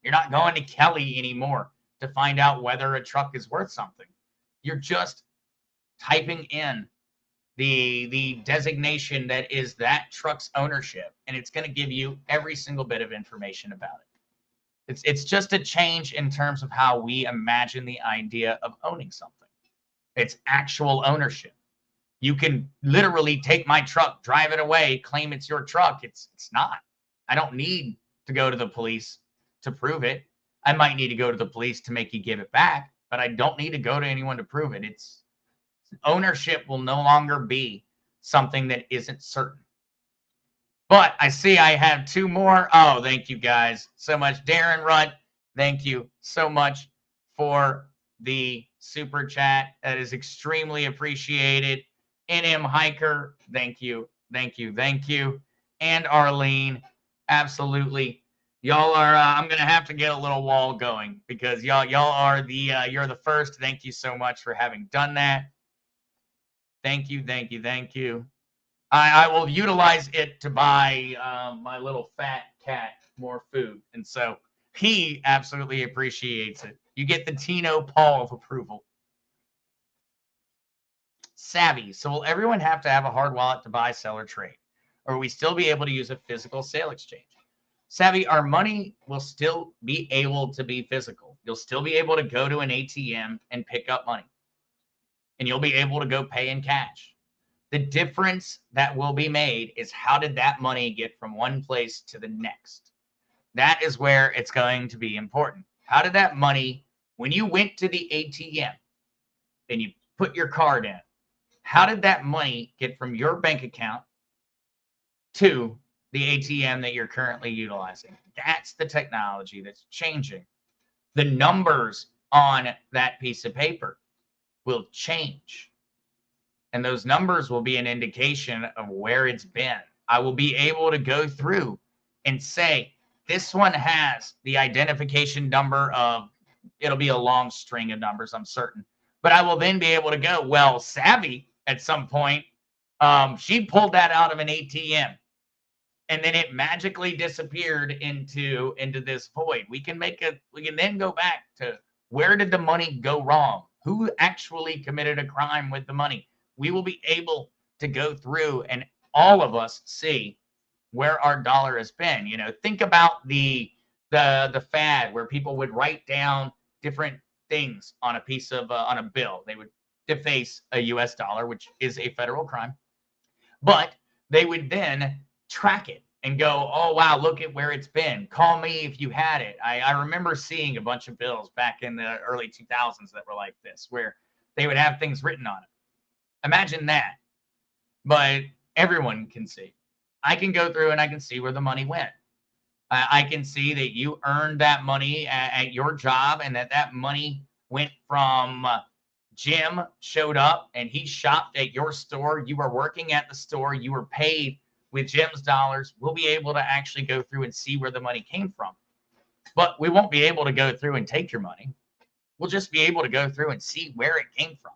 You're not going to Kelly anymore to find out whether a truck is worth something. You're just typing in the designation that is that truck's ownership, and it's going to give you every single bit of information about it. It's just a change in terms of how we imagine the idea of owning something. It's actual ownership. You can literally take my truck, drive it away, claim it's your truck. It's not. I don't need to go to the police to prove it. I might need to go to the police to make you give it back, but I don't need to go to anyone to prove it. It's ownership will no longer be something that isn't certain. But I see I have two more. Oh, thank you guys so much. Darren Rudd, thank you so much for the super chat. That is extremely appreciated. NM Hiker, thank you, thank you, thank you. And Arlene, absolutely. Y'all are, I'm going to have to get a little wall going because y'all are you're the first. Thank you so much for having done that. Thank you, thank you, thank you. I will utilize it to buy my little fat cat more food. And so he absolutely appreciates it. You get the Tino Paul of approval. Savvy. So will everyone have to have a hard wallet to buy, sell, or trade? Or will we still be able to use a physical sale exchange? Savvy, our money will still be able to be physical. You'll still be able to go to an ATM and pick up money. And you'll be able to go pay in cash. The difference that will be made is how did that money get from one place to the next? That is where it's going to be important. How did that money, when you went to the ATM and you put your card in, how did that money get from your bank account to the ATM that you're currently utilizing? That's the technology that's changing. The numbers on that piece of paper will change. And those numbers will be an indication of where it's been. I will be able to go through and say, this one has the identification number of, it'll be a long string of numbers, I'm certain. But I will then be able to go, well, Savvy at some point, she pulled that out of an ATM. And then it magically disappeared into this void. We can then go back to where did the money go wrong? Who actually committed a crime with the money? We will be able to go through and all of us see where our dollar has been. You know, think about the fad where people would write down different things on a piece of on a bill. They would deface a US dollar, which is a federal crime. But they would then track it and go, oh, wow, look at where it's been. Call me if you had it. I remember seeing a bunch of bills back in the early 2000s that were like this, where they would have things written on it. Imagine that. But everyone can see. I can go through and I can see where the money went. I can see that you earned that money at your job and that money went from Jim showed up and he shopped at your store. You were working at the store. You were paid with Jim's dollars. We'll be able to actually go through and see where the money came from. But we won't be able to go through and take your money. We'll just be able to go through and see where it came from.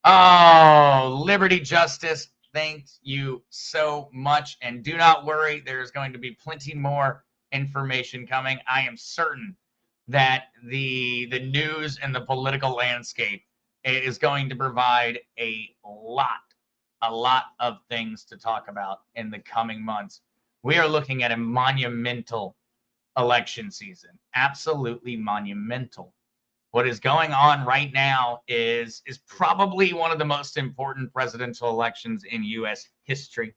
Oh, Liberty Justice, thank you so much. And do not worry, there's going to be plenty more information coming. I am certain that the news and the political landscape is going to provide a lot of things to talk about in the coming months. We are looking at a monumental election season, absolutely monumental. What is going on right now is probably one of the most important presidential elections in U.S. history.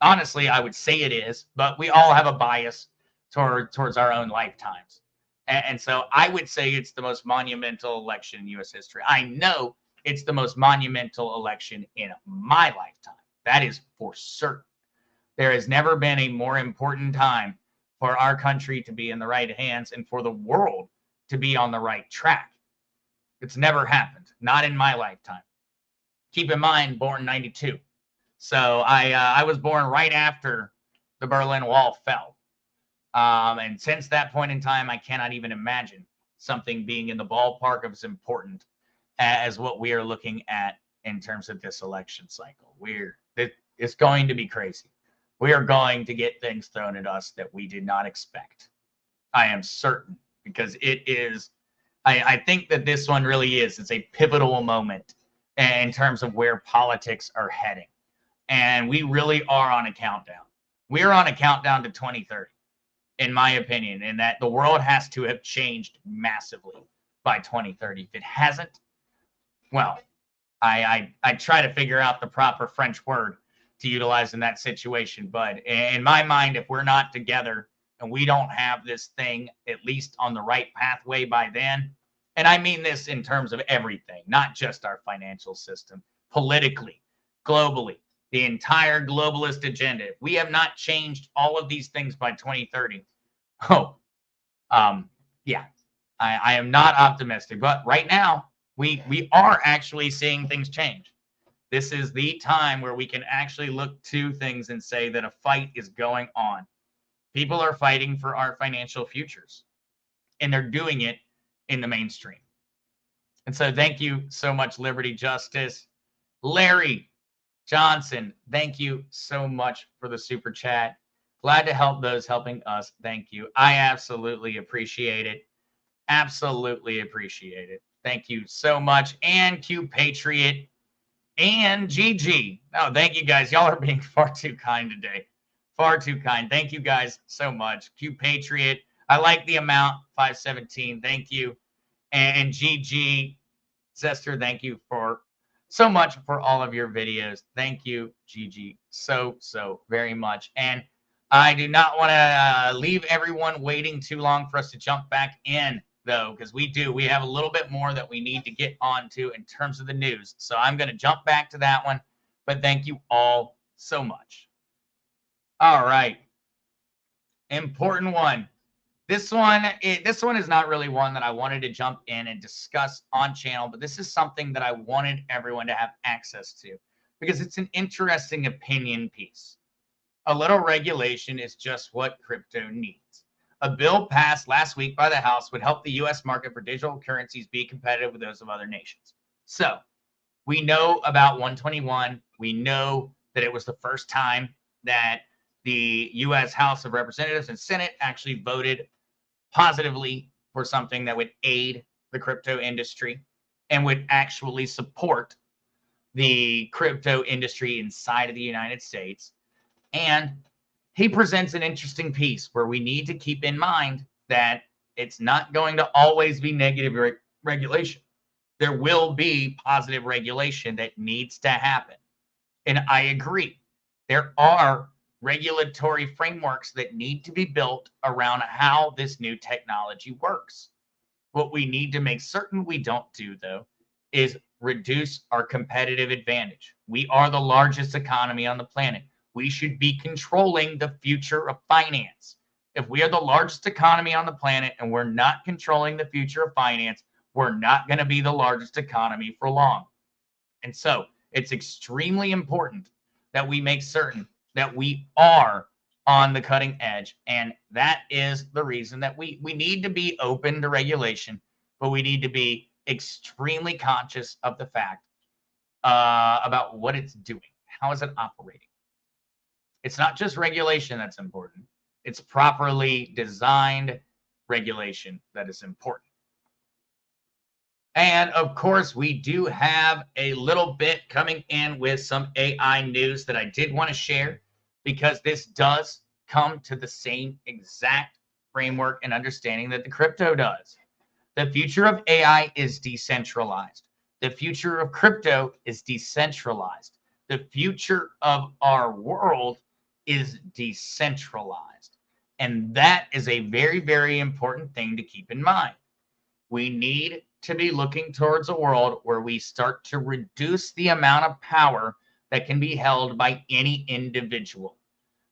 Honestly, I would say it is, but we all have a bias towards our own lifetimes. And so I would say it's the most monumental election in U.S. history. I know it's the most monumental election in my lifetime. That is for certain. There has never been a more important time for our country to be in the right hands and for the world to be on the right track. It's never happened, not in my lifetime. Keep in mind, born 92. So I was born right after the Berlin Wall fell. And since that point in time, I cannot even imagine something being in the ballpark of as important as what we are looking at in terms of this election cycle. It's going to be crazy. We are going to get things thrown at us that we did not expect. I am certain, because it is, I think that this one really is. It's a pivotal moment in terms of where politics are heading. And we really are on a countdown. We're on a countdown to 2030, in my opinion, and that the world has to have changed massively by 2030. If it hasn't, well, I try to figure out the proper French word to utilize in that situation. But in my mind, if we're not together and we don't have this thing at least on the right pathway by then, and I mean this in terms of everything, not just our financial system, politically, globally, the entire globalist agenda. If we have not changed all of these things by 2030, yeah, I am not optimistic. But right now, we are actually seeing things change. This is the time where we can actually look to things and say that a fight is going on. People are fighting for our financial futures, and they're doing it in the mainstream. And so thank you so much, Liberty Justice. Larry Johnson, thank you so much for the super chat. Glad to help those helping us. Thank you. I absolutely appreciate it. Absolutely appreciate it. Thank you so much. And Q Patriot and GG. Oh, thank you guys. Y'all are being far too kind today. Far too kind. Thank you guys so much. Q Patriot. I like the amount. 517. Thank you. And GG Zester, thank you for so much for all of your videos. Thank you, GG, so very much. And I do not want to leave everyone waiting too long for us to jump back in, though, because we have a little bit more that we need to get onto in terms of the news. So I'm going to jump back to that one, but thank you all so much. All right. Important one. This one is not really one that I wanted to jump in and discuss on channel, but this is something that I wanted everyone to have access to because it's an interesting opinion piece. A little regulation is just what crypto needs. A bill passed last week by the House would help the U.S. market for digital currencies be competitive with those of other nations. So we know about 121. We know that it was the first time that the U.S. House of Representatives and Senate actually voted positively for something that would aid the crypto industry and would actually support the crypto industry inside of the United States. And he presents an interesting piece where we need to keep in mind that it's not going to always be negative regulation. There will be positive regulation that needs to happen. And I agree. There are regulatory frameworks that need to be built around how this new technology works. What we need to make certain we don't do, though, is reduce our competitive advantage. We are the largest economy on the planet. We should be controlling the future of finance. If we are the largest economy on the planet and we're not controlling the future of finance, we're not going to be the largest economy for long. And so it's extremely important that we make certain that we are on the cutting edge. And that is the reason that we need to be open to regulation, but we need to be extremely conscious of the fact about what it's doing. How is it operating? It's not just regulation that's important. It's properly designed regulation that is important. And of course, we do have a little bit coming in with some AI news that I did want to share because this does come to the same exact framework and understanding that the crypto does. The future of AI is decentralized. The future of crypto is decentralized. The future of our world is decentralized. And that is a very, very important thing to keep in mind. We need to be looking towards a world where we start to reduce the amount of power that can be held by any individual,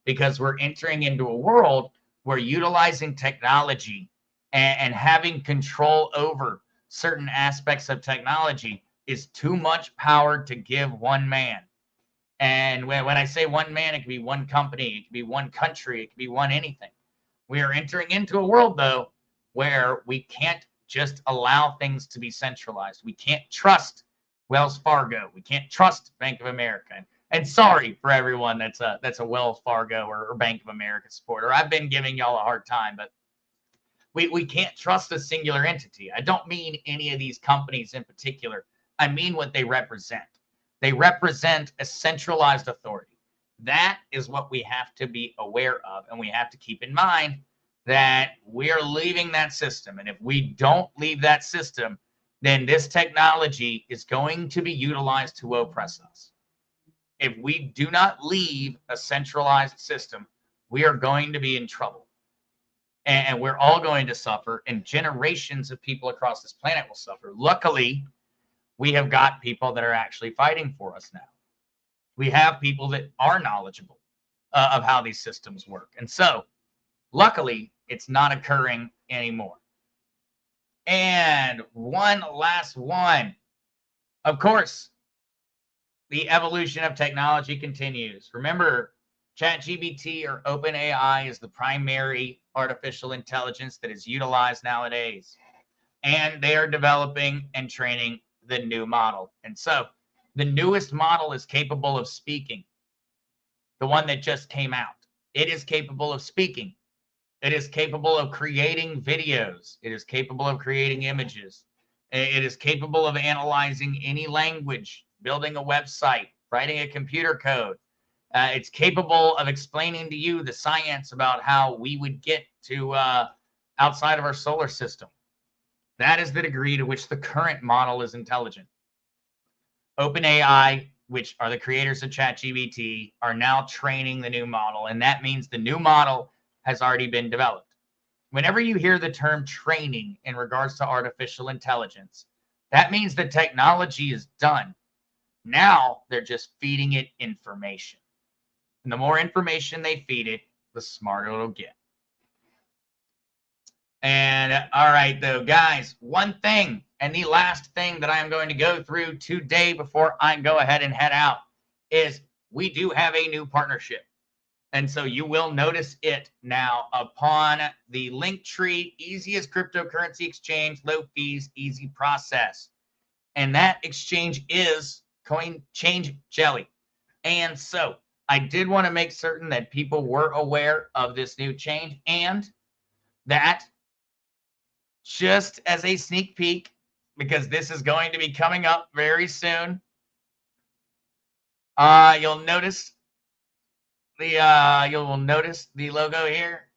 because we're entering into a world where utilizing technology and having control over certain aspects of technology is too much power to give one man. And when I say one man, it could be one company, it could be one country, it could be one anything. We are entering into a world, though, where we can't just allow things to be centralized. We can't trust Wells Fargo. We can't trust Bank of America. And sorry for everyone that's a Wells Fargo or Bank of America supporter. I've been giving y'all a hard time, but we can't trust a singular entity. I don't mean any of these companies in particular. I mean what they represent. They represent a centralized authority. That is what we have to be aware of, and we have to keep in mind that we are leaving that system. And if we don't leave that system, then this technology is going to be utilized to oppress us. If we do not leave a centralized system, we are going to be in trouble. And we're all going to suffer, and generations of people across this planet will suffer. Luckily, we have got people that are actually fighting for us now. We have people that are knowledgeable of how these systems work. And so, luckily, it's not occurring anymore. And one last one. Of course, the evolution of technology continues. Remember, ChatGPT or OpenAI is the primary artificial intelligence that is utilized nowadays. And they are developing and training the new model. And so the newest model is capable of speaking. The one that just came out. It is capable of speaking. It is capable of creating videos. It is capable of creating images. It is capable of analyzing any language, building a website, writing a computer code. It's capable of explaining to you the science about how we would get to outside of our solar system. That is the degree to which the current model is intelligent. OpenAI, which are the creators of ChatGPT, are now training the new model, and that means the new model has already been developed. Whenever you hear the term training in regards to artificial intelligence, that means the technology is done. Now they're just feeding it information. And the more information they feed it, the smarter it'll get. And all right, though, guys, one thing and the last thing that I am going to go through today before I go ahead and head out is we do have a new partnership. And so you will notice it now upon the Linktree, easiest cryptocurrency exchange, low fees, easy process. And that exchange is CoinChange Jelly. And so I did want to make certain that people were aware of this new change, and that just as a sneak peek, because this is going to be coming up very soon, you'll notice the logo here.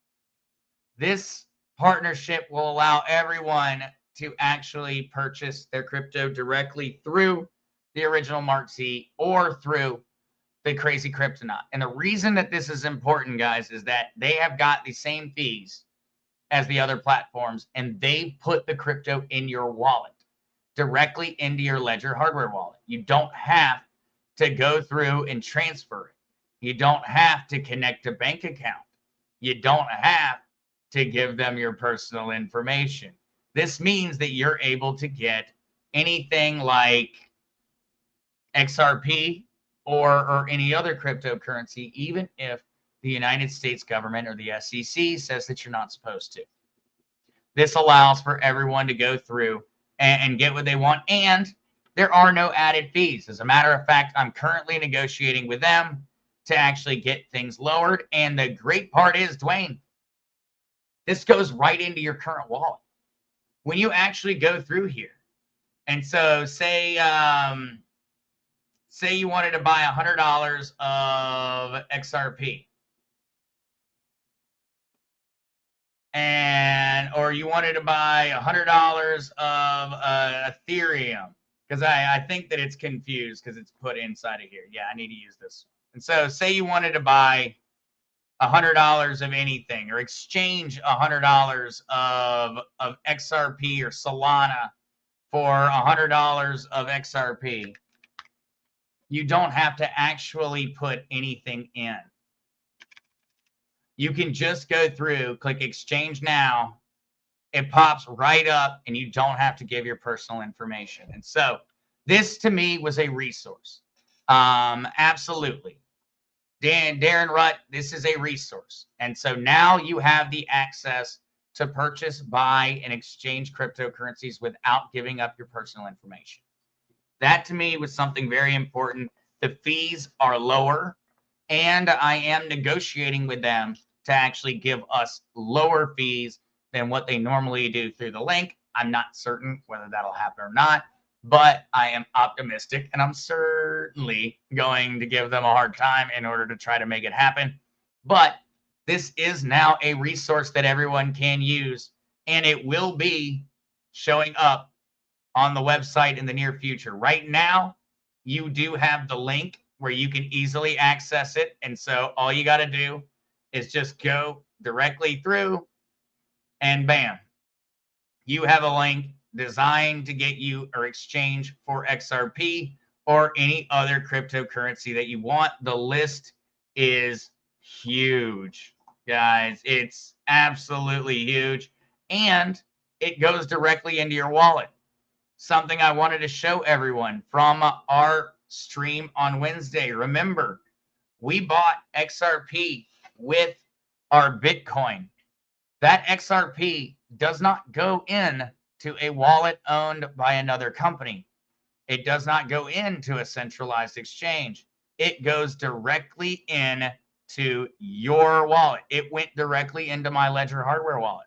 This partnership will allow everyone to actually purchase their crypto directly through the original Mark Z or through the Crazy Kryptonaut. And the reason that this is important, guys, is that they have got the same fees as the other platforms, and they put the crypto in your wallet, directly into your Ledger hardware wallet. You don't have to go through and transfer it. You don't have to connect a bank account. You don't have to give them your personal information. This means that you're able to get anything like XRP or any other cryptocurrency, even if the United States government or the SEC says that you're not supposed to. This allows for everyone to go through and get what they want, and there are no added fees. As a matter of fact, I'm currently negotiating with them to actually get things lowered. And the great part is, Dwayne, this goes right into your current wallet. When you actually go through here, and so say you wanted to buy $100 of XRP, or you wanted to buy $100 of Ethereum, because I think that it's confused because it's put inside of here. Yeah, I need to use this. And so say you wanted to buy $100 of anything, or exchange $100 of XRP or Solana for $100 of XRP. You don't have to actually put anything in. You can just go through, click exchange now. It pops right up, and you don't have to give your personal information. And so This to me was a resource. Absolutely. Darren Rutt, this is a resource. And so now you have the access to purchase, buy, and exchange cryptocurrencies without giving up your personal information. That to me was something very important. The fees are lower, and I am negotiating with them to actually give us lower fees than what they normally do through the link. I'm not certain whether that'll happen or not, but I am optimistic, and I'm certainly going to give them a hard time in order to try to make it happen. But this is now a resource that everyone can use, and it will be showing up on the website in the near future. Right now, you do have the link where you can easily access it. And so all you got to do is just go directly through and bam, you have a link designed to get you or exchange for XRP or any other cryptocurrency that you want. The list is huge, guys. It's absolutely huge. And it goes directly into your wallet. Something I wanted to show everyone from our stream on Wednesday. Remember, we bought XRP with our Bitcoin. That XRP does not go in to a wallet owned by another company. It does not go into a centralized exchange. It goes directly in to your wallet. It went directly into my Ledger hardware wallet.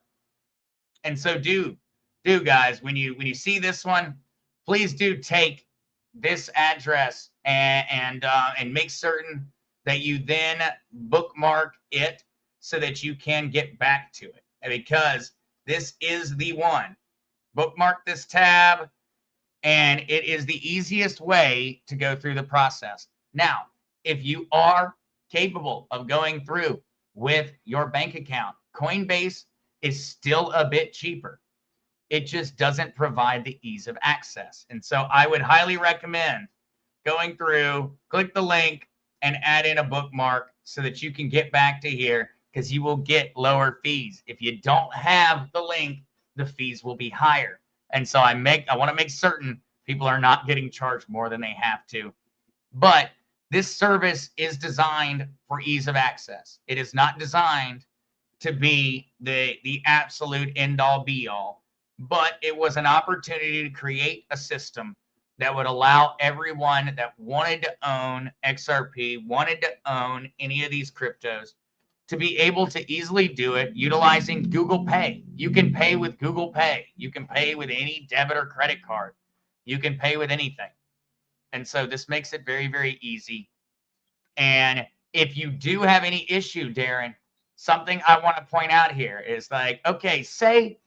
And so do guys, when you see this one, please do take this address and make certain that you then bookmark it so that you can get back to it, because this is the one. Bookmark this tab, and it is the easiest way to go through the process. Now, if you are capable of going through with your bank account, Coinbase is still a bit cheaper. It just doesn't provide the ease of access. And so I would highly recommend going through, click the link, and add in a bookmark so that you can get back to here, because you will get lower fees. If you don't have the link, the fees will be higher. And so I want to make certain people are not getting charged more than they have to. But this service is designed for ease of access. It is not designed to be the absolute end-all be-all, but it was an opportunity to create a system that would allow everyone that wanted to own XRP, wanted to own any of these cryptos, to be able to easily do it utilizing Google Pay. You can pay with Google Pay. You can pay with any debit or credit card. You can pay with anything. And so this makes it very, very easy. And if you do have any issue, Darren, something I want to point out here is like, okay, say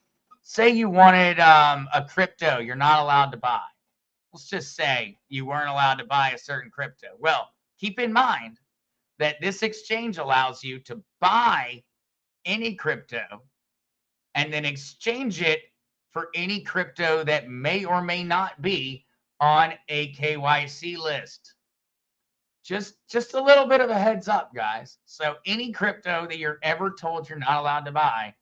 you wanted a crypto you're not allowed to buy. Let's just say you weren't allowed to buy a certain crypto. Well, keep in mind that this exchange allows you to buy any crypto and then exchange it for any crypto that may or may not be on a KYC list. Just a little bit of a heads up, guys. So any crypto that you're ever told you're not allowed to buy,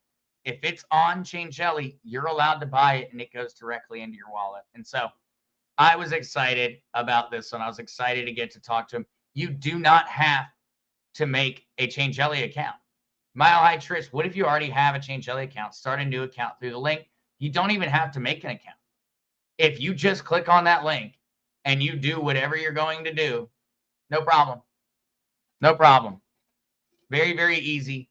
if it's on ChainJelly, you're allowed to buy it, and it goes directly into your wallet. And so I was excited about this one. I was excited to get to talk to him. You do not have to make a ChainJelly account. Mile High Trish, what if you already have a ChainJelly account? Start a new account through the link. You don't even have to make an account. If you just click on that link and you do whatever you're going to do, no problem. No problem. Very, very easy.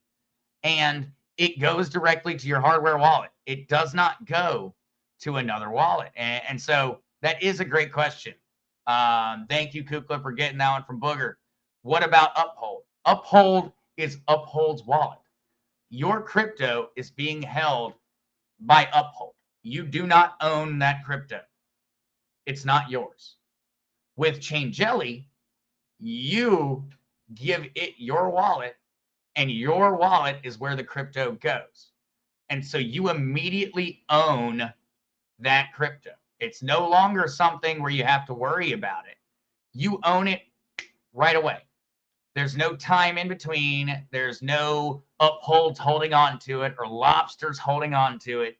And it goes directly to your hardware wallet. It does not go to another wallet. And so that is a great question. Thank you, Kukla, for getting that one from Booger. What about Uphold? Uphold is Uphold's wallet. Your crypto is being held by Uphold. You do not own that crypto. It's not yours. With ChainJelly, you give it your wallet, and your wallet is where the crypto goes. And so you immediately own that crypto. It's no longer something where you have to worry about it. You own it right away. There's no time in between. There's no Upholds holding on to it or lobsters holding on to it.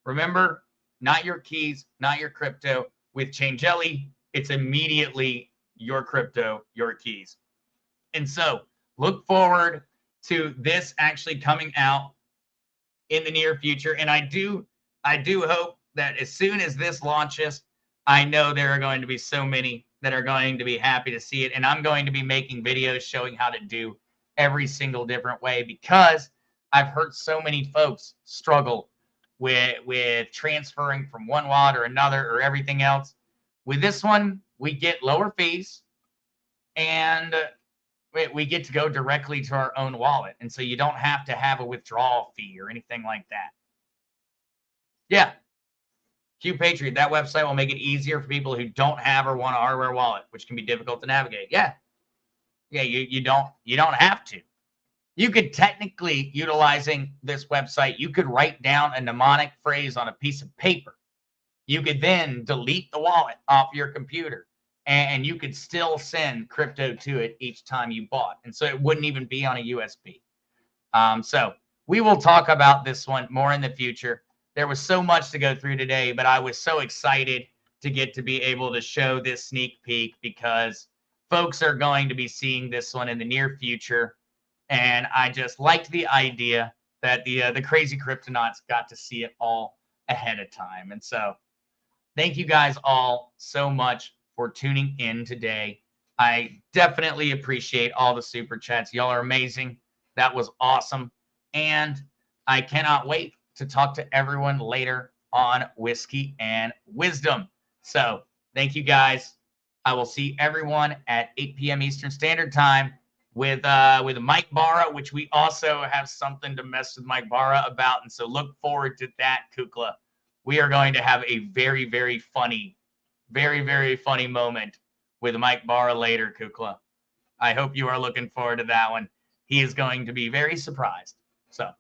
Remember, not your keys, not your crypto. With ChainJelly, it's immediately your crypto, your keys. And so look forward to this actually coming out in the near future. And I do hope that as soon as this launches, I know there are going to be so many that are going to be happy to see it. And I'm going to be making videos showing how to do every single different way, because I've heard so many folks struggle with transferring from one wallet or another or everything else. With this one, we get lower fees, and we get to go directly to our own wallet. And so you don't have to have a withdrawal fee or anything like that. Yeah. Q Patriot, that website will make it easier for people who don't have or want a hardware wallet, which can be difficult to navigate. Yeah. Yeah, you don't have to. You could technically, utilizing this website, you could write down a mnemonic phrase on a piece of paper. You could then delete the wallet off your computer, and you could still send crypto to it each time you bought. And so it wouldn't even be on a USB. So we will talk about this one more in the future. There was so much to go through today, but I was so excited to get to be able to show this sneak peek, because folks are going to be seeing this one in the near future. And I just liked the idea that the crazy cryptonauts got to see it all ahead of time. And so thank you guys all so much for tuning in today. I definitely appreciate all the super chats. Y'all are amazing. That was awesome. And I cannot wait to talk to everyone later on Whiskey and Wisdom. So thank you guys. I will see everyone at 8 p.m. Eastern Standard Time with Mike Barra, which we also have something to mess with Mike Barra about. And so look forward to that, Kukla. We are going to have a very, very funny moment with Mike Barra later, Kukla. I hope you are looking forward to that one. He is going to be very surprised. So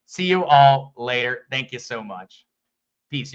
see you all later. Thank you so much. Peace.